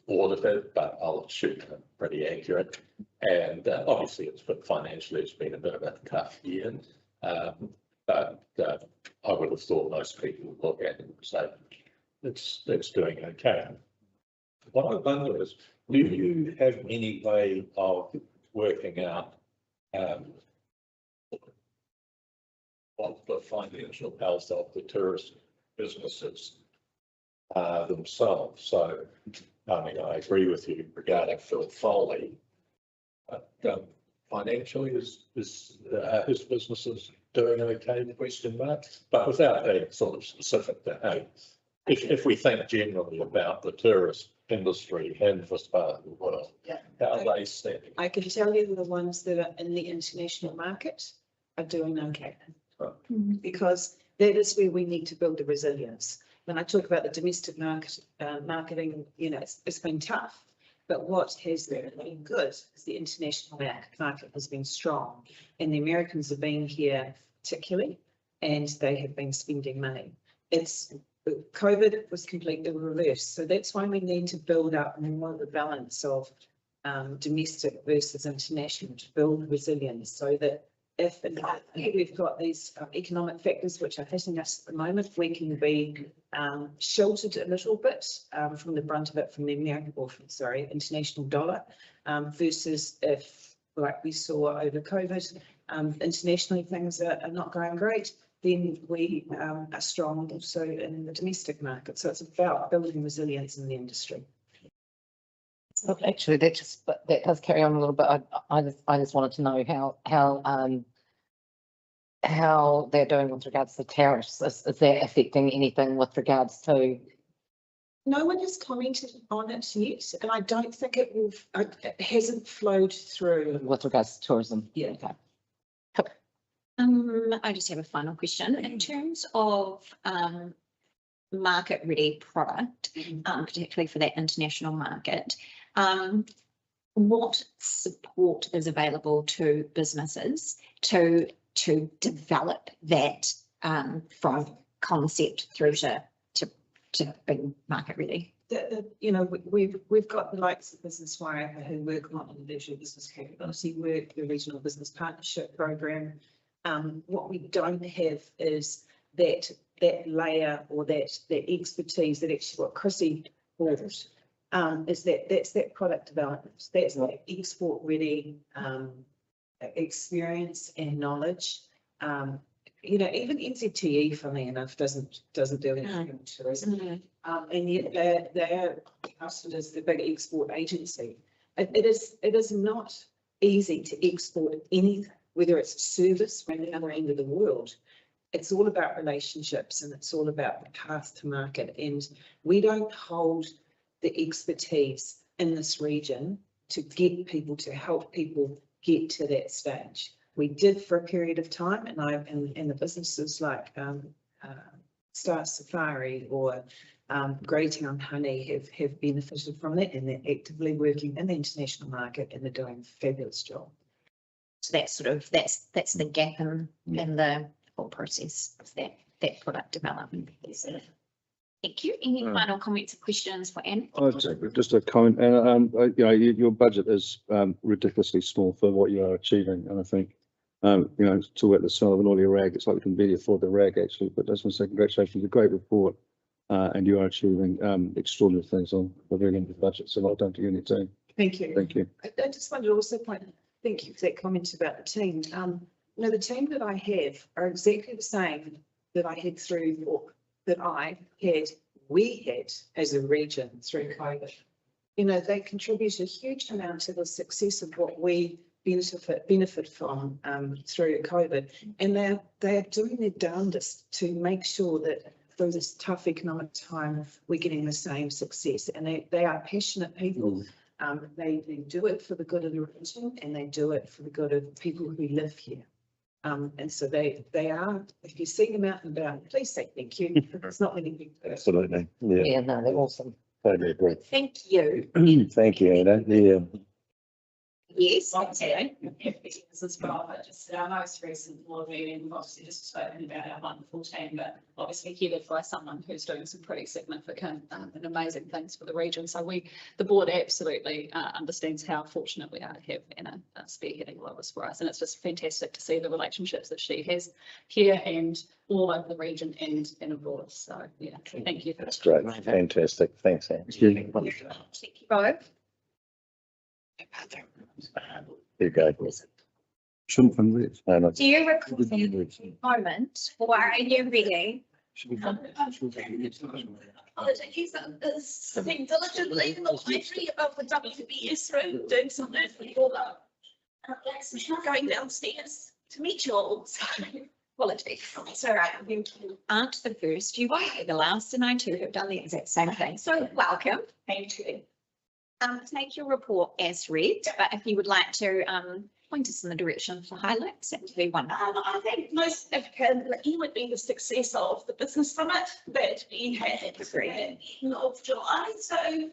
Speaker 9: audited, but I'll shoot them pretty accurate. And obviously financially it's been a bit of a tough year. But I would have thought most people would look at it and say, it's doing okay. What I wonder is, do you have any way of working out what the financial health of the tourist businesses themselves? So, I mean, I agree with you regarding Phil Foley. Financially, is his businesses doing okay? Question mark. But without being sort of specific to him, if we think generally about the tourist industry in this part of the world, how are they standing?
Speaker 13: I can tell you the ones that are in the international market are doing okay. Because that is where we need to build the resilience. When I talk about the domestic market, marketing, you know, it's been tough. But what has been good is the international market has been strong, and the Americans have been here particularly, and they have been spending money. COVID was completely reversed, so that's why we need to build up more of the balance of domestic versus international to build resilience, so that if we've got these economic factors which are hitting us at the moment, we can be sheltered a little bit from the brunt of it from the American, or from, sorry, international dollar, versus if, like we saw over COVID, internationally things are not going great, then we are strong also in the domestic market. So it's about building resilience in the industry.
Speaker 3: So actually, that does carry on a little bit. I just wanted to know how they're doing with regards to tariffs. Is that affecting anything with regards to?
Speaker 13: No one has commented on it yet, and I don't think it will. It hasn't flowed through
Speaker 3: With regards to tourism?
Speaker 13: Yeah.
Speaker 3: Okay.
Speaker 2: I just have a final question. In terms of market ready product, particularly for that international market, what support is available to businesses to develop that from concept through to being market ready?
Speaker 13: You know, we've got the likes of Business Wire who work on individual business capability work, the regional business partnership program. What we don't have is that layer or that expertise that actually what Chrissy brought is that's that product development, that's that export ready experience and knowledge. You know, even NZTE, funnily enough, doesn't do anything in tourism, and yet they are trusted as the big export agency. It is not easy to export anything, whether it's a service from the other end of the world. It's all about relationships and it's all about the path to market. And we don't hold the expertise in this region to get people, to help people get to that stage. We did for a period of time, and the businesses like Star Safari or Greytown Honey have benefited from that, and they're actively working in the international market and they're doing a fabulous job.
Speaker 2: So that's that's the gap in the whole process of that product development. Thank you. Any final comments or questions for Anne?
Speaker 12: Just a comment, and you know, your budget is ridiculously small for what you are achieving, and I think you know, talk about the smell of an oily rag, it's like we can barely afford the rag actually. But I just want to say congratulations, a great report, and you are achieving extraordinary things on the very limited budget. So well done to you and your team.
Speaker 13: Thank you.
Speaker 12: Thank you.
Speaker 13: I just wanted to also point. Thank you for that comment about the team. You know, the team that I have are exactly the same that I had through, or that we had as a region through COVID. You know, they contribute a huge amount to the success of what we benefit from through COVID. And they are doing their darndest to make sure that through this tough economic time, we're getting the same success. And they are passionate people. They do it for the good of the region, and they do it for the good of people who live here. And so they are, if you see them out and about, please say thank you. It's not many people.
Speaker 4: Absolutely. Yeah,
Speaker 3: Yeah, no, they're awesome.
Speaker 4: totally agree.
Speaker 2: Thank you.
Speaker 4: Thank you, Anna. Yeah.
Speaker 2: Yes.
Speaker 14: Okay, this is well, but just at our most recent board meeting, we've obviously just spoken about our wonderful team, but obviously headed by someone who's doing some pretty significant and amazing things for the region. So the board absolutely understands how fortunate we are to have Anna spearheading all of this for us. And it's just fantastic to see the relationships that she has here and all over the region and abroad. So yeah, thank you.
Speaker 4: That's great. Fantastic. Thanks, Anna.
Speaker 2: Thank you both.
Speaker 4: There you go.
Speaker 12: Shouldn't from this.
Speaker 4: No, no.
Speaker 2: Do you recall the moment, or are you ready?
Speaker 14: Apologies, is sitting diligently in the library above the WBS room, doing some work for all the going downstairs to meet you all. So, apologies.
Speaker 2: It's all right. You aren't the first, you won't be the last, and I too have done the exact same thing. So welcome. Thank you. Take your report as read, but if you would like to point us in the direction of the highlights, that would be wonderful.
Speaker 14: I think most significantly would be the success of the business summit that we had at the end of July. So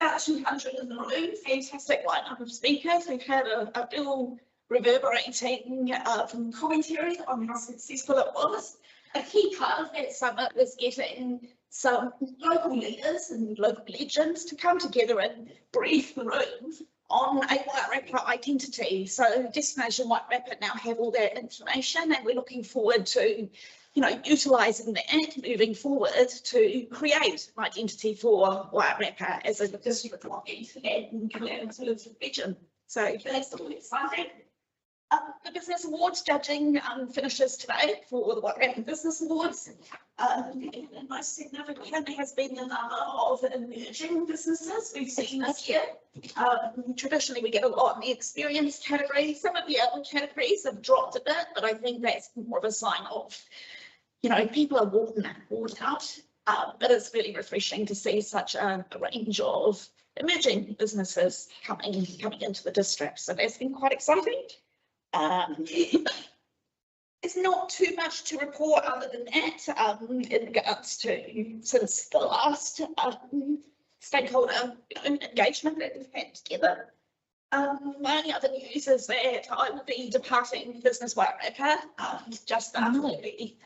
Speaker 14: about 200 in the room, fantastic lineup of speakers. We've had a real reverberating commentary on how successful it was. A key part of that summit was getting some local leaders and local legends to come together and brief the room on a Wairarapa identity. So Destination Wairarapa now have all that information, and we're looking forward to, you know, utilising that moving forward to create an identity for Wairarapa as a district and collaborative region. So that's all exciting. The Business Awards judging finishes today for the Wairarapa Business Awards. And most significant has been the number of emerging businesses we've seen this year. Traditionally, we get a lot in the experience category. Some of the other categories have dropped a bit, but I think that's more of a sign of, you know, people are worn out. But it's really refreshing to see such a range of emerging businesses coming into the district. So that's been quite exciting. There's not too much to report other than that in regards to since the last stakeholder engagement that we've had together. My only other news is that I will be departing Business Wairarapa just after the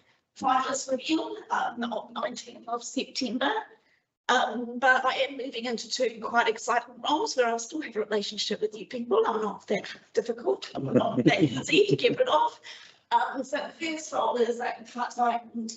Speaker 14: finalist review on 19th of September. But I am moving into two quite exciting roles where I'll still have a relationship with you people. I'm not that difficult. I'm not that easy to get rid of. So the first role is a part-time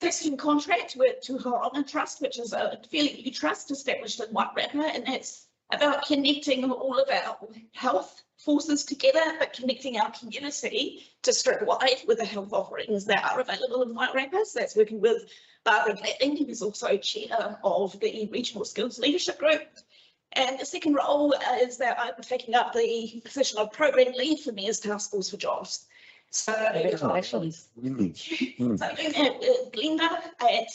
Speaker 14: fixed contract with Tuharonga Trust, which is a fairly new trust established in Wairarapa, and it's about connecting all of our health forces together, but connecting our community district-wide with the health offerings that are available in Wairarapa. So that's working with Barbara Glading, who is also chair of the Regional Skills Leadership Group. And the second role is that I'm taking up the position of program lead for Mayor's Task Force for Jobs. So,
Speaker 3: Congratulations.
Speaker 14: so doing that with Glenda at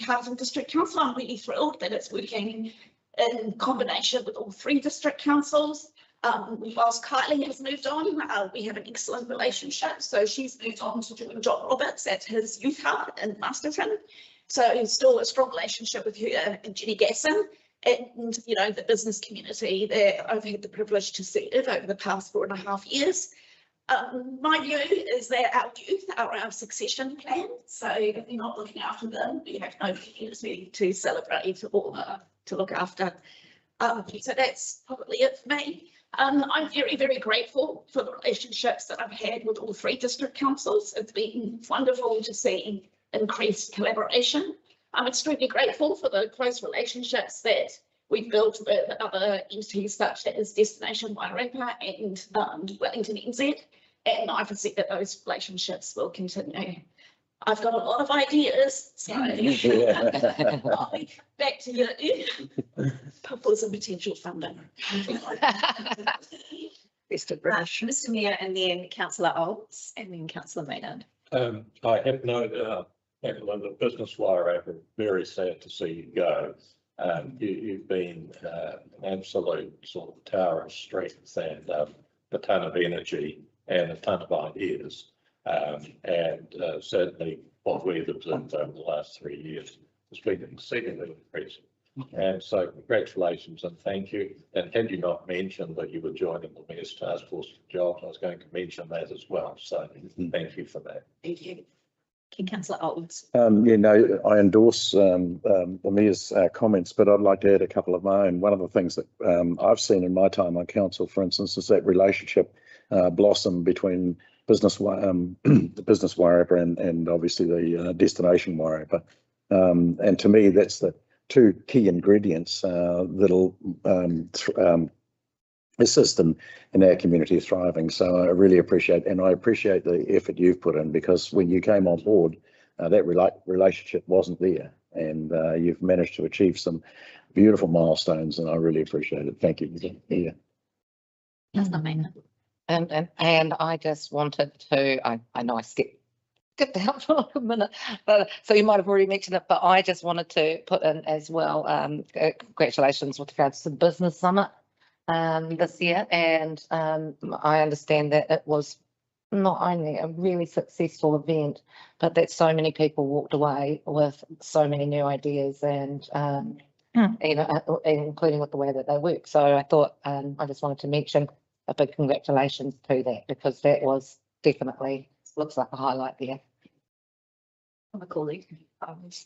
Speaker 14: Carlton District Council, I'm really thrilled that it's working in combination with all three district councils. Whilst Kylie has moved on, we have an excellent relationship. So she's moved on to doing John Roberts at his youth hub in Masterton. So still a strong relationship with her and Jenny Gasson, and, you know, the business community that I've had the privilege to serve over the past 4.5 years. My view is that our youth are our succession plan. So if you're not looking after them, we have no community to celebrate or to look after. So that's probably it for me. I'm very, very grateful for the relationships that I've had with all three district councils. It's been wonderful to see increased collaboration. I'm extremely grateful for the close relationships that we've built with other entities such as Destination Wairarapa and Wellington NZ. And I can see that those relationships will continue. I've got a lot of ideas, so. Back to you. Purple is a potential funder.
Speaker 1: Best of British.
Speaker 2: Mr Mayor, and then councillor Olds, and then councillor Maynard.
Speaker 9: I have no, the business wire app, I'm very sad to see you go. You've been an absolute sort of tower of strength and a ton of energy and a ton of ideas. Certainly what we've observed over the last 3 years has been exceedingly impressive. And so congratulations and thank you. And had you not mentioned that you were joining the Mayor's Task Force for Jobs, I was going to mention that as well. So thank you for that.
Speaker 2: Thank you. Okay, councillor Olds.
Speaker 4: I endorse the Mayor's comments, but I'd like to add a couple of my own. One of the things that I've seen in my time on council, for instance, is that relationship blossom between the business wire app and obviously the destination wire app. And to me, that's the two key ingredients that'll assist in our community thriving. So I really appreciate, and I appreciate the effort you've put in, because when you came on board, that relationship wasn't there, and you've managed to achieve some beautiful milestones, and I really appreciate it. Thank you. Yeah.
Speaker 2: Councillor Maynard.
Speaker 3: And I just wanted to, I know I skipped out for like a minute, but so you might have already mentioned it, but I just wanted to put in as well, congratulations with regards to the business summit this year. And I understand that it was not only a really successful event, but that so many people walked away with so many new ideas and you know, including with the way that they work. So I thought I just wanted to mention a big congratulations to that, because that was definitely, looks like a highlight there.
Speaker 2: Macaulay.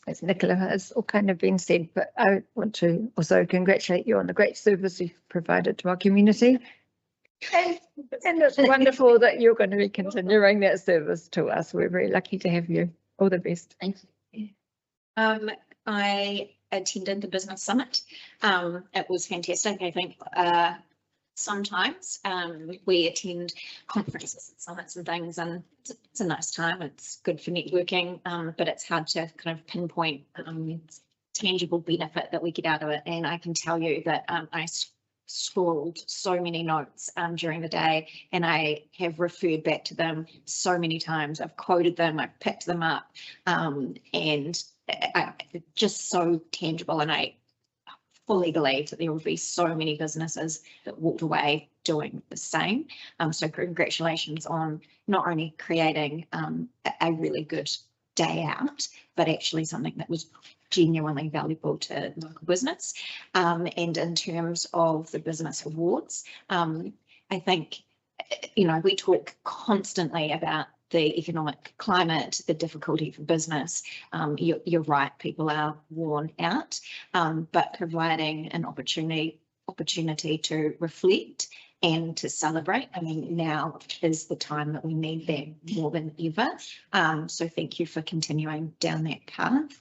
Speaker 1: As Nicola has all kind of been said, but I want to also congratulate you on the great service you've provided to our community. And it's wonderful that you're going to be continuing that service to us. We're very lucky to have you. All the best.
Speaker 2: Thank you. I attended the business summit. It was fantastic. I think sometimes we attend conferences and summits and things, and it's a nice time. It's good for networking, but it's hard to kind of pinpoint tangible benefit that we get out of it. And I can tell you that I scrawled so many notes during the day, and I have referred back to them so many times. I've quoted them, I've picked them up, and just so tangible. And I fully believe that there will be so many businesses that walked away doing the same. So congratulations on not only creating a really good day out, but actually something that was genuinely valuable to local business. And in terms of the business awards, I think, you know, we talk constantly about the economic climate, the difficulty for business. You're right, people are worn out, but providing an opportunity to reflect and to celebrate. I mean, now is the time that we need that more than ever. So thank you for continuing down that path.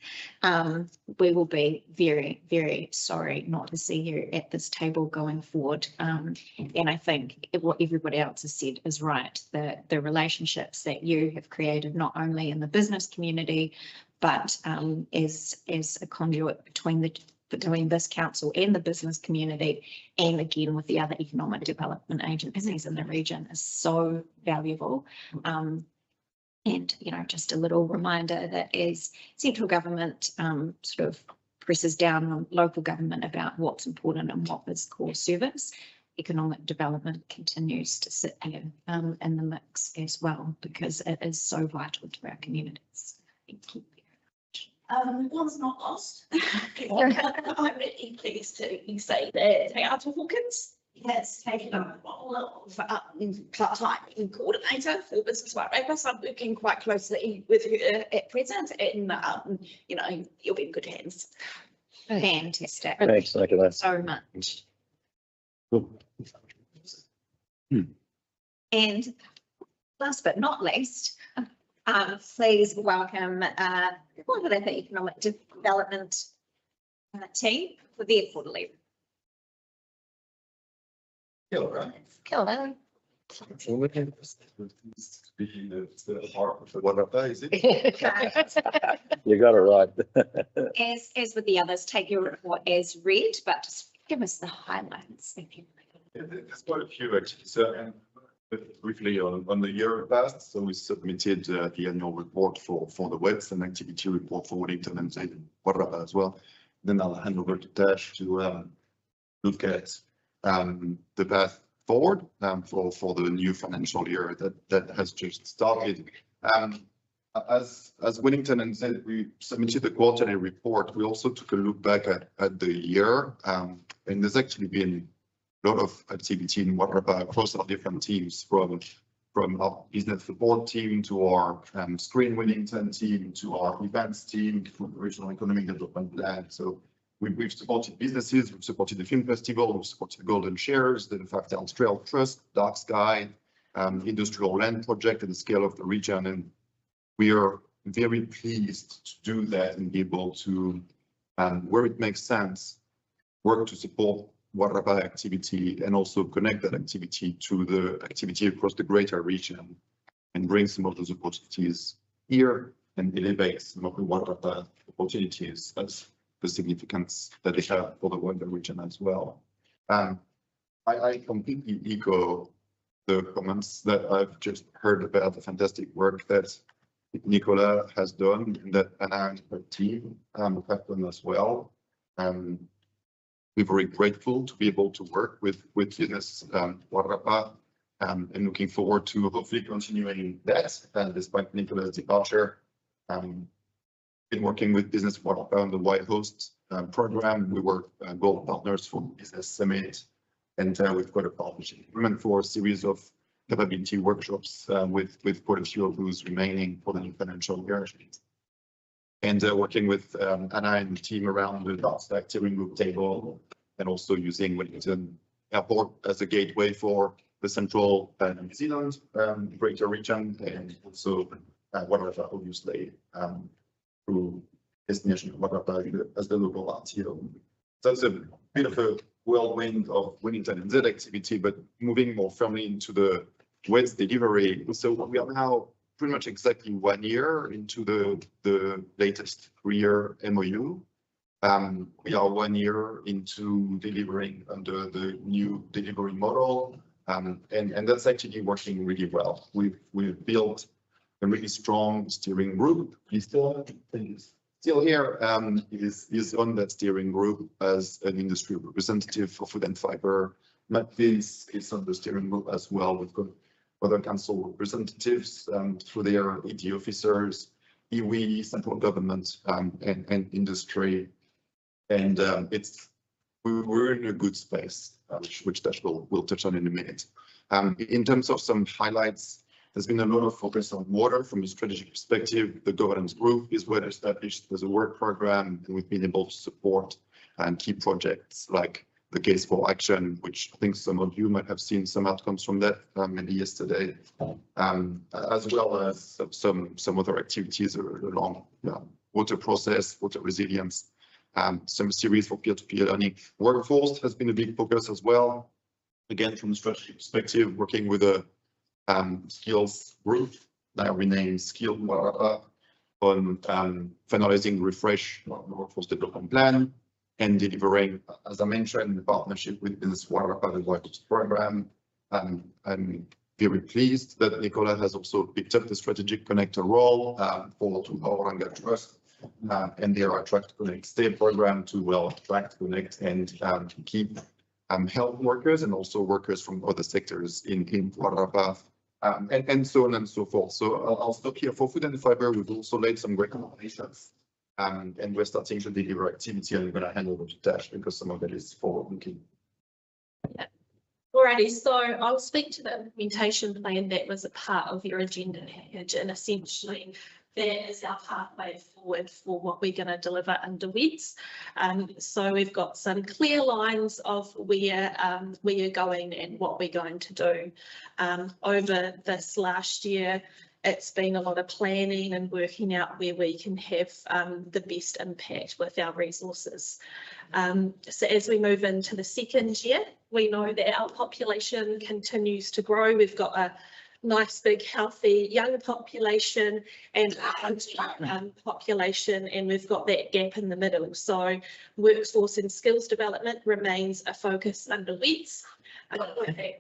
Speaker 2: We will be very, very sorry not to see you at this table going forward. And I think what everybody else has said is right. The relationships that you have created, not only in the business community, but as a conduit between this council and the business community, and again with the other economic development agencies in the region, is so valuable. And, you know, just a little reminder that as central government sort of presses down on local government about what's important and what is core service, economic development continues to sit here in the mix as well, because it is so vital to our communities. Thank you.
Speaker 14: One's not lost. I'm really pleased to say that Arthur Hawkins has taken on the role of part-time coordinator for the business white paper. So I'm working quite closely with her at present, and you know, you'll be in good hands.
Speaker 2: Fantastic.
Speaker 4: Thanks, Nicola.
Speaker 2: So much. And last but not least, please welcome one of the economic development team for their quarterly.
Speaker 9: Kia ora.
Speaker 2: Kia ora.
Speaker 4: You got it right.
Speaker 2: As with the others, take your report as read, but just give us the highlights. Thank you.
Speaker 15: There's quite a few actually. So, and briefly on the year past, so we submitted the annual report for the WEDS and activity report for Wellington and Wairarapa as well. Then I'll hand over to Tash to look at the path forward for the new financial year that has just started. As Wellington and Z, we submitted the quarterly report. We also took a look back at the year, and there's actually been a lot of activity in Wairarapa across our different teams, from our business support team to our Screen Wellington team to our events team, from the regional economic development plan. So we've supported businesses, we've supported the film festival, we've supported Golden Shares, the Faftel Trail Trust, Dark Sky, industrial land project at the scale of the region. And we are very pleased to do that and be able to, where it makes sense, work to support Wairarapa activity and also connect that activity to the activity across the greater region and bring some of those opportunities here and elevate some of the Wairarapa opportunities as the significance that they have for the wider region as well. I completely echo the comments that I've just heard about the fantastic work that Nicola has done and that Anna and her team have done as well. We're very grateful to be able to work with business Wairarapa and looking forward to hopefully continuing that despite Nicola's departure. Been working with business Wairarapa on the White Host program. We were gold partners for Business Summit, and we've got a partnership agreement for a series of capability workshops with quite a few of those remaining for the new financial year. And working with Anna and the team around the Dark Sky steering group table, and also using Wellington Airport as a gateway for the central New Zealand greater region, and also Wairarapa, obviously, through Destination Wairarapa as the local RTO. So it's a bit of a whirlwind of Wellington and Z activity, but moving more firmly into the WEDS delivery. So we are now pretty much exactly 1 year into the latest 3-year MOU. We are 1 year into delivering under the new delivery model, and that's actually working really well. We've built a really strong steering group. He's still here. Is on that steering group as an industry representative for Food and Fibre. Matt Vince is on the steering group as well. We've got other council representatives through their ED officers, iwi, central government, and industry. And we're in a good space, which Tash will touch on in a minute. In terms of some highlights, there's been a lot of focus on water from a strategic perspective. The governance group is well established. There's a work program, and we've been able to support key projects like the Case for Action, which I think some of you might have seen some outcomes from that maybe yesterday, as well as some other activities along water process, water resilience, some series for peer-to-peer learning. Workforce has been a big focus as well. Again, from a strategic perspective, working with a skills group, now renamed Skilled Wairarapa, on finalizing refresh workforce development plan and delivering, as I mentioned, the partnership with Business Wairarapa, the White Host program. I'm very pleased that Nicola has also picked up the strategic connector role for Tauranga Trust and their Attract Connect Stay program to attract, connect, and keep health workers and also workers from other sectors in Wairarapa, and so on and so forth. So I'll stop here. For Food and Fibre, we've also laid some recommendations, and we're starting to deliver activity, and I'm going to hand over to Tash because some of it is forward-looking.
Speaker 14: Alrighty, so I'll speak to the implementation plan that was a part of your agenda package, and essentially that is our pathway forward for what we're going to deliver under WEDS. So we've got some clear lines of where you're going and what we're going to do. Over this last year, it's been a lot of planning and working out where we can have the best impact with our resources. So as we move into the second year, we know that our population continues to grow. We've got a nice, big, healthy, young population and population, and we've got that gap in the middle. So workforce and skills development remains a focus under WETS.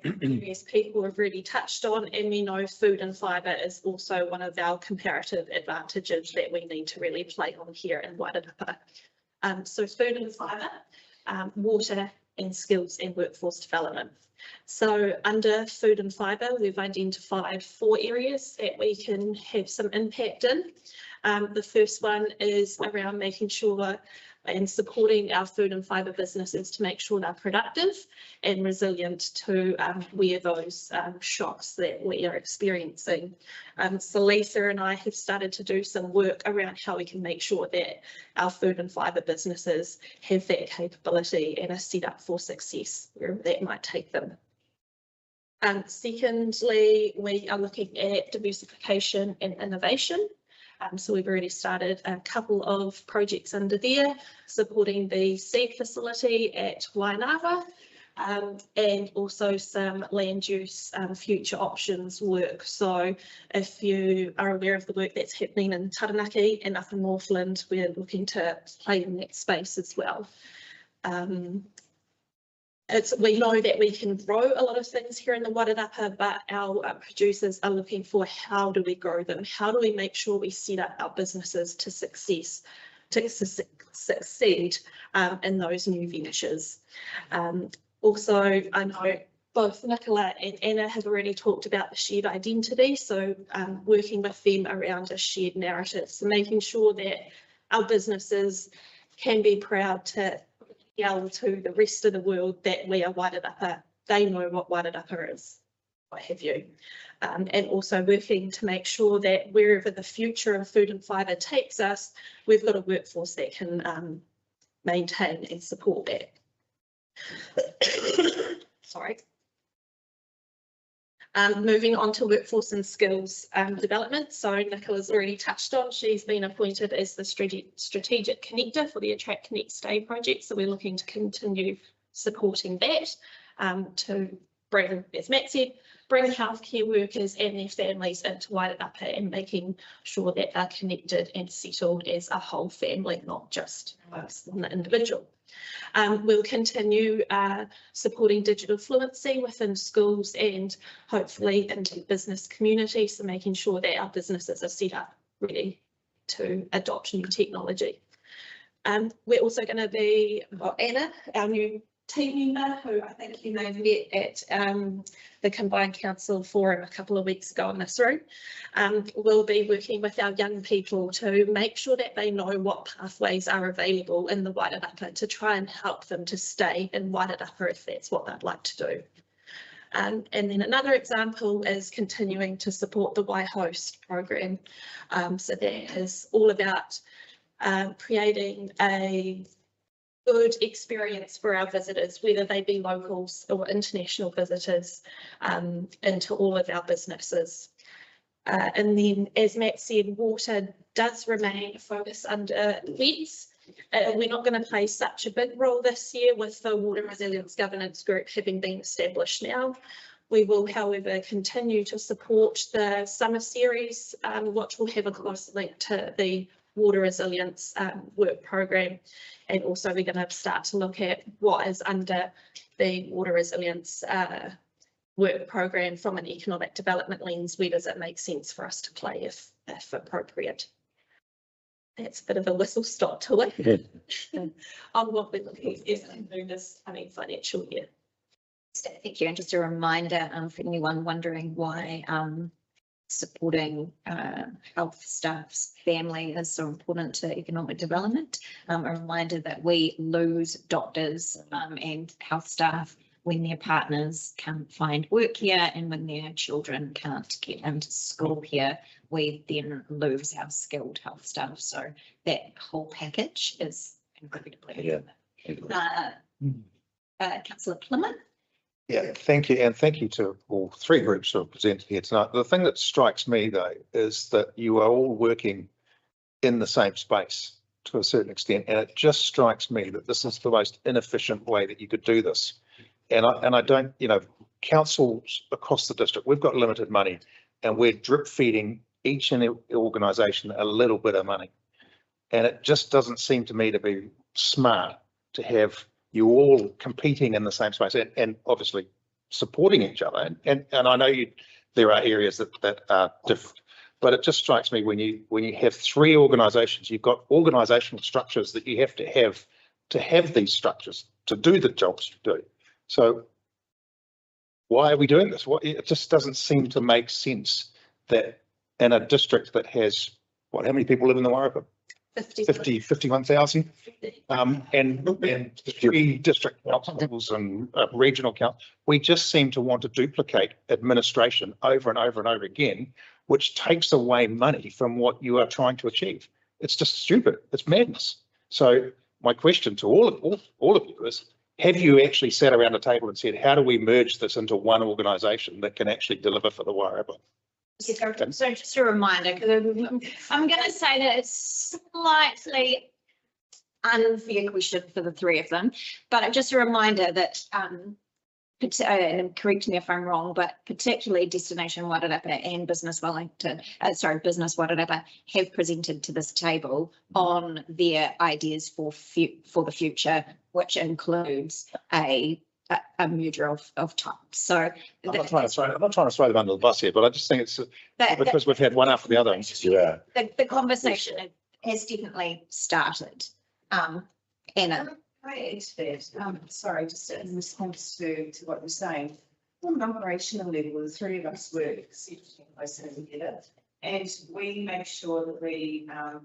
Speaker 14: Various people have really touched on, and we know food and fibre is also one of our comparative advantages that we need to really play on here in Wairarapa. So food and fibre, water and skills and workforce development. So under food and fibre, we've identified 4 areas that we can have some impact in. The first one is around making sure and supporting our food and fibre businesses to make sure they're productive and resilient to wear those shocks that we are experiencing. So Lisa and I have started to do some work around how we can make sure that our food and fibre businesses have that capability and are set up for success wherever that might take them. Secondly, we are looking at diversification and innovation. So we've already started a couple of projects under there, supporting the seed facility at Wainawa, and also some land use future options work. So if you are aware of the work that's happening in Taranaki and up in Northland, we're looking to play in that space as well. We know that we can grow a lot of things here in the Wairarapa, but our producers are looking for how do we grow them? How do we make sure we set up our businesses to succeed in those new ventures? Also, I know both Nicola and Anna have already talked about the shared identity, so working with them around a shared narrative, so making sure that our businesses can be proud to yell to the rest of the world that we are Wairarapa. They know what Wairarapa is, what have you. And also working to make sure that wherever the future of food and fibre takes us, we've got a workforce that can maintain and support that. Sorry. Moving on to workforce and skills development. So Nicola's already touched on, she's been appointed as the strategic connector for the Attract, Connect, Stay project. So we're looking to continue supporting that to bring, as Matt said, bring healthcare workers and their families into Wairarapa and making sure that they're connected and settled as a whole family, not just one individual. We'll continue supporting digital fluency within schools and hopefully into the business community, so making sure that our businesses are set up ready to adopt new technology. We're also going to be, Anna, our new team member, who I think you may have met at the Combined Council Forum a couple of weeks ago in this room. We'll be working with our young people to make sure that they know what pathways are available in the Wairarapa to try and help them to stay in Wairarapa if that's what they'd like to do. And then another example is continuing to support the Waihost program. So that is all about creating a good experience for our visitors, whether they be locals or international visitors, into all of our businesses. And then, as Matt said, water does remain a focus under WETS. We're not going to play such a big role this year with the Water Resilience Governance Group having been established now. We will, however, continue to support the summer series, which will have a close link to the water resilience work program, and also we're going to start to look at what is under the water resilience work program from an economic development lens. Where does it make sense for us to play if appropriate? That's a bit of a whistle stop to it on what we're looking at doing this coming financial year.
Speaker 2: Thank you. And just a reminder for anyone wondering why supporting health staff's family is so important to economic development. A reminder that we lose doctors and health staff when their partners can't find work here and when their children can't get into school here. We then lose our skilled health staff. So that whole package is incredibly important. Councillor Plymouth.
Speaker 8: Yeah, thank you. And thank you to all three groups who have presented here tonight. The thing that strikes me though, is that you are all working in the same space to a certain extent. And it just strikes me that this is the most inefficient way that you could do this. And I don't, councils across the district, we've got limited money and we're drip feeding each and every organisation a little bit of money. And it just doesn't seem to me to be smart to have you all competing in the same space and obviously supporting each other. And I know there are areas that are different, but it just strikes me when you have three organisations, you've got organisational structures that you have to have these structures to do the jobs you do. So why are we doing this? It just doesn't seem to make sense that in a district that has, how many people live in the Wairarapa? 51,000. And three district councils and regional council, we just seem to want to duplicate administration over and over and over again, which takes away money from what you are trying to achieve. It's just stupid. It's madness. So my question to all of you is, have you actually sat around a table and said, how do we merge this into one organisation that can actually deliver for the Wairarapa?
Speaker 2: So just a reminder, because I'm going to say that it's slightly unfair question for the three of them, but just a reminder that, and correct me if I'm wrong, but particularly Destination Wairarapa and Business Wellington, Business Wairarapa have presented to this table on their ideas for the future, which includes a merger of types. So
Speaker 8: I'm not trying to throw them under the bus here, but I just think it's because we've had one after the other.
Speaker 4: Yeah.
Speaker 2: The conversation has definitely started. Anna.
Speaker 13: I add that, sorry, just in response to what you're saying, on an operational level, the three of us work closely together, and we make sure that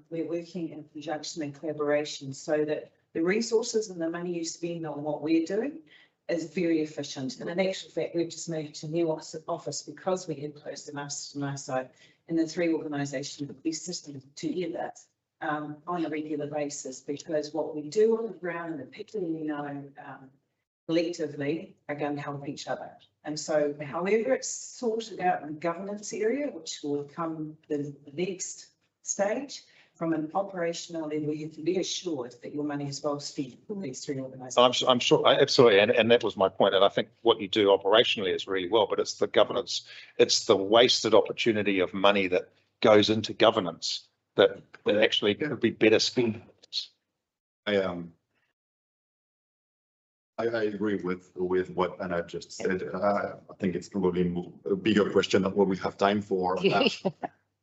Speaker 13: we're working in conjunction and collaboration so that the resources and the money you spend on what we're doing is very efficient. And in actual fact, we've just moved to a new office because we had closed the master from our side, and the three organisations have been system together on a regular basis, because what we do on the ground, and particularly collectively, are going to help each other. And so however it's sorted out in the governance area, which will come the next stage, from an operational level, you can be assured that your money is well spent with these three organisations.
Speaker 8: I'm sure, absolutely, and that was my point. And I think what you do operationally is really well, but it's the governance, it's the wasted opportunity of money that goes into governance that actually could be better spent.
Speaker 15: I agree with what Anna just said. I think it's probably a bigger question than what we have time for.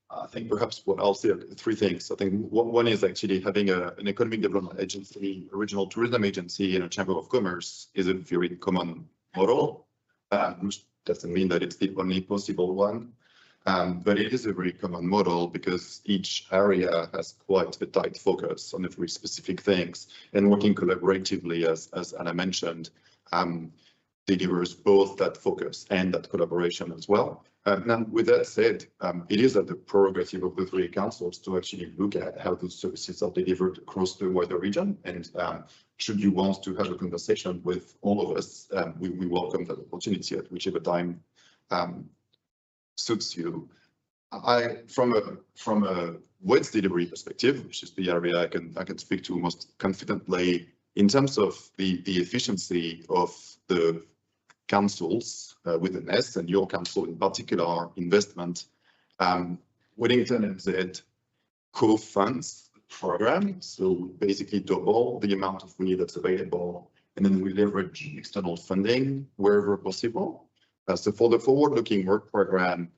Speaker 15: I think perhaps what I'll say are three things. I think one is actually having an economic development agency, a regional tourism agency, and a chamber of commerce is a very common model, which doesn't mean that it's the only possible one. But it is a very common model because each area has quite a tight focus on the very specific things, and working collaboratively, as Anna mentioned, delivers both that focus and that collaboration as well. Now, with that said, it is at the prerogative of the three councils to actually look at how those services are delivered across the wider region. And should you want to have a conversation with all of us, we welcome that opportunity at whichever time suits you. From a WEDS delivery perspective, which is the area I can speak to most confidently, in terms of the efficiency of the councils with an S, and your council in particular, investment, Wellington NZ co-funds program, so basically double the amount of money that's available, and then we leverage external funding wherever possible. So for the forward-looking work program,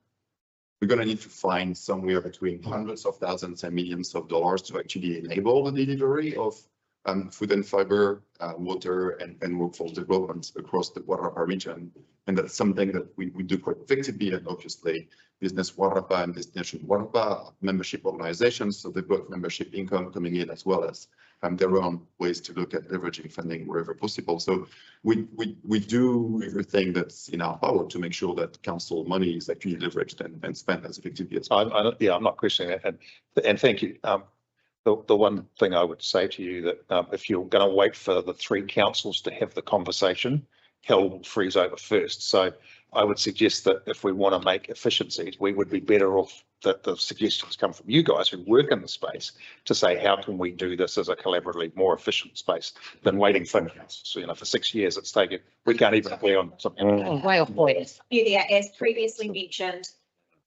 Speaker 15: we're going to need to find somewhere between hundreds of thousands and millions of dollars to actually enable the delivery of food and fiber, water, and workforce development across the Wairarapa region. And that's something that we do quite effectively. And obviously, Business Wairarapa and Destination Wairarapa membership organizations, so they've got membership income coming in, as well as their own ways to look at leveraging funding wherever possible. So we do everything that's in our power to make sure that council money is actually leveraged and spent as effectively as possible.
Speaker 8: I'm not questioning that, and thank you. The one thing I would say to you that if you're going to wait for the three councils to have the conversation, hell will freeze over first. So I would suggest that if we want to make efficiencies, we would be better off that the suggestions come from you guys who work in the space to say, how can we do this as a collaboratively more efficient space than waiting for, so, for 6 years it's taken. We can't even agree on something.
Speaker 3: Way off point.
Speaker 2: Yeah, as previously mentioned,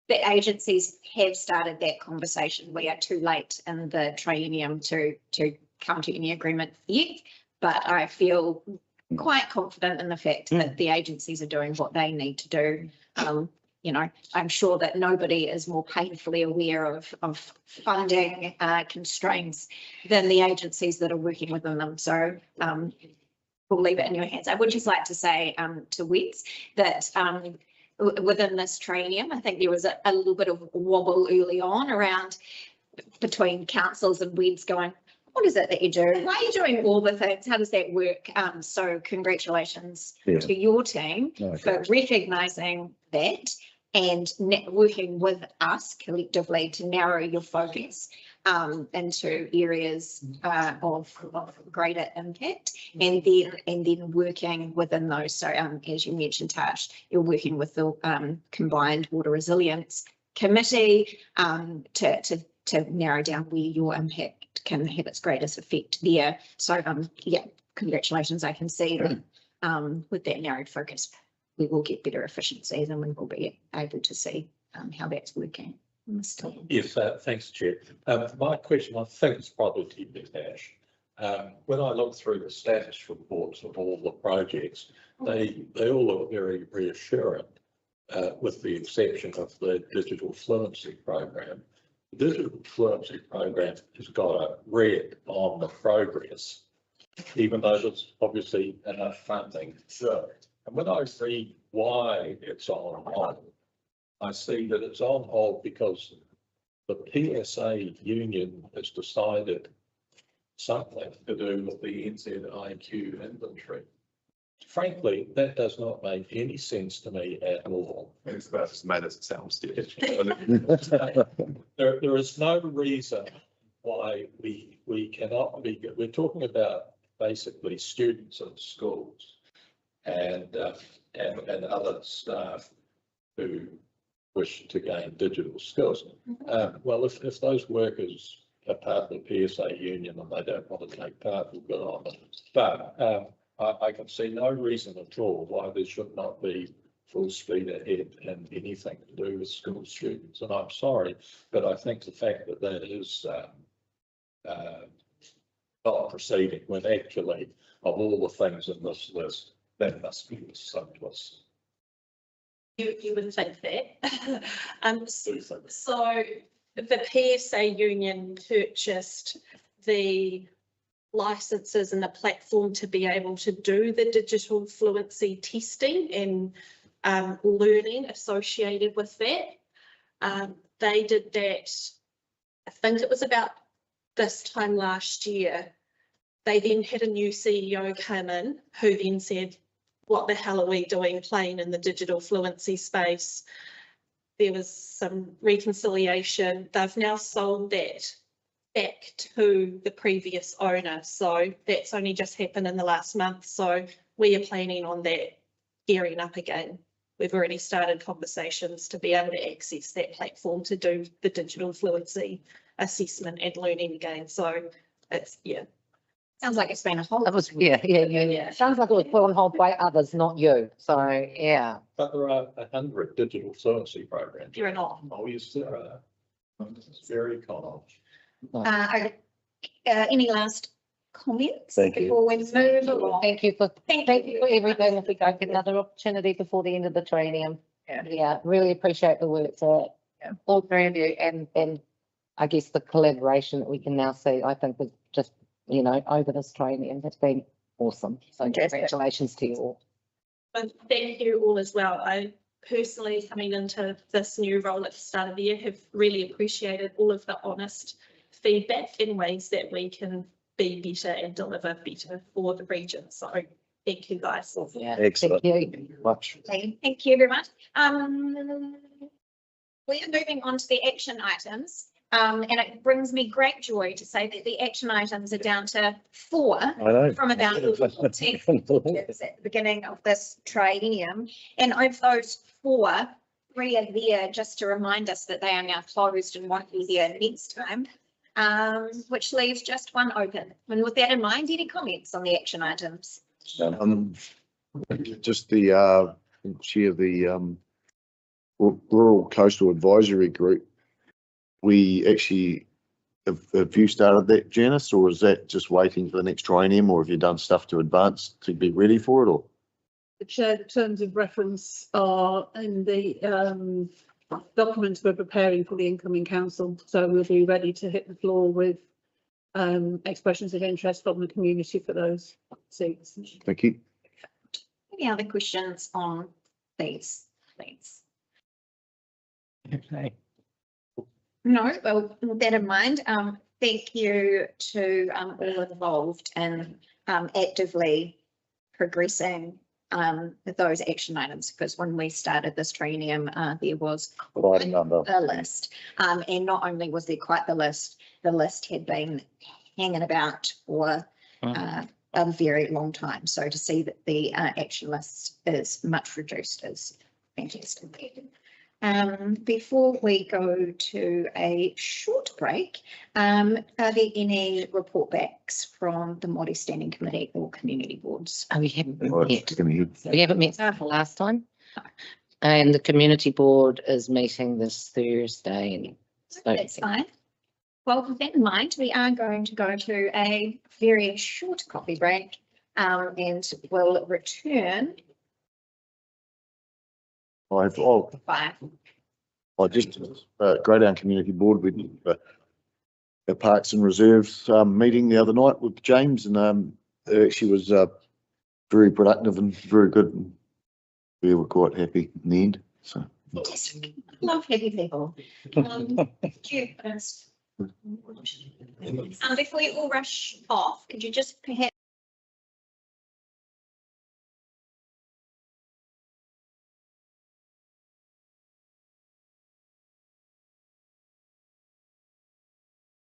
Speaker 2: the agencies have started that conversation. We are too late in the triennium to come to any agreement yet, but I feel quite confident in the fact that the agencies are doing what they need to do. I'm sure that nobody is more painfully aware of funding constraints than the agencies that are working within them. So we'll leave it in your hands. I would just like to say to Wets that within this triennium, I think there was a little bit of wobble early on around between councils and Wets going, what is it that you do? Why are you doing all the things? How does that work? So congratulations to your team for recognising that and working with us collectively to narrow your focus into areas of greater impact, and then working within those. So as you mentioned, Tash, you're working with the combined water resilience committee to narrow down where your impact can have its greatest effect there. So yeah, congratulations. I can see that with that narrowed focus, we will get better efficiencies and we will be able to see how that's working.
Speaker 9: Yes, thanks, Chair. My question, I think, is probably to you, Tash. When I look through the status reports of all the projects, they all look very reassuring, with the exception of the digital fluency program. The digital fluency program has got a red on the progress, even though there's obviously enough funding. Sure. And when I read why it's on hold, I see that it's on hold because the PSA union has decided something to do with the NZIQ inventory. Frankly, that does not make any sense to me at all.
Speaker 15: It's about as mad as it sounds, dear.
Speaker 9: There is no reason why we cannot be, we're talking about basically students in schools and other staff who wish to gain digital skills. Well, if those workers are part of the PSA union and they don't want to take part, we'll go on. But I can see no reason at all why there should not be full speed ahead in anything to do with school students. And I'm sorry, but I think the fact that that is not proceeding when actually of all the things in this list, that must be the simplest.
Speaker 14: You would think that. So the PSA union purchased the licenses and the platform to be able to do the digital fluency testing and learning associated with that. They did that, I think it was about this time last year. They then had a new CEO come in who then said, what the hell are we doing playing in the digital fluency space? There was some reconciliation. They've now sold that back to the previous owner. So that's only just happened in the last month. So we are planning on that gearing up again. We've already started conversations to be able to access that platform to do the digital fluency assessment and learning again. So it's, yeah.
Speaker 2: Sounds like it's been a whole.
Speaker 3: It was, yeah. Sounds like it was put on hold by others, not you. So, yeah.
Speaker 9: But there are 100 digital fluency programs.
Speaker 14: You're not.
Speaker 9: Oh, yes, there are. It's very common.
Speaker 2: Any last comments
Speaker 4: Thank you.
Speaker 2: before we move along?
Speaker 3: Thank you for
Speaker 2: Thank
Speaker 3: everything. If we don't get another opportunity before the end of the training. Yeah, really appreciate the work that all three of you and I guess the collaboration that we can now see, I think was just, over this training, it's been awesome. So congratulations to you all.
Speaker 14: And thank you all as well. I personally, coming into this new role at the start of the year, have really appreciated all of the honest feedback in ways that we can be better and deliver better for the region. So thank you guys.
Speaker 3: Yeah,
Speaker 4: Excellent.
Speaker 3: Thank you.
Speaker 4: Much.
Speaker 2: Thank you very much. We are moving on to the action items. And it brings me great joy to say that the action items are down to 4
Speaker 4: I know.
Speaker 2: from about 14 at the beginning of this triennium. And of those 4, 3 are there just to remind us that they are now closed and won't be there next time, which leaves just 1 open. And with that in mind, any comments on the action items?
Speaker 7: Just the, chair of the, Rural Coastal Advisory Group. We actually, have you started that, Janice, or is that just waiting for the next triennium, or have you done stuff to advance to be ready for it, or?
Speaker 11: The chair, the terms of reference are in the documents we're preparing for the incoming council, so we'll be ready to hit the floor with expressions of interest from the community for those seats.
Speaker 7: Thank you.
Speaker 2: Any other questions on these, please?
Speaker 4: Okay.
Speaker 2: No, well, with that in mind, thank you to all involved in actively progressing those action items, because when we started this triennium, there was
Speaker 4: Quite a number.
Speaker 2: a list. And not only was there quite the list had been hanging about for a very long time. So to see that the action list is much reduced is fantastic. Before we go to a short break, are there any report backs from the Māori Standing Committee or community boards?
Speaker 3: We haven't
Speaker 7: Well,
Speaker 3: met.
Speaker 7: it's gonna be-
Speaker 3: We haven't met since the last time. And the community board is meeting this Thursday. And so
Speaker 2: That's fine. Well, with that in mind, we are going to go to a very short coffee break, and we'll return by
Speaker 7: I just, Greydown Community Board, we did a Parks and Reserves meeting the other night with James, and it actually was very productive and very good. We were quite happy in the end, so.
Speaker 2: fantastic. Love happy people. Thank you. Before you all rush off, could you just perhaps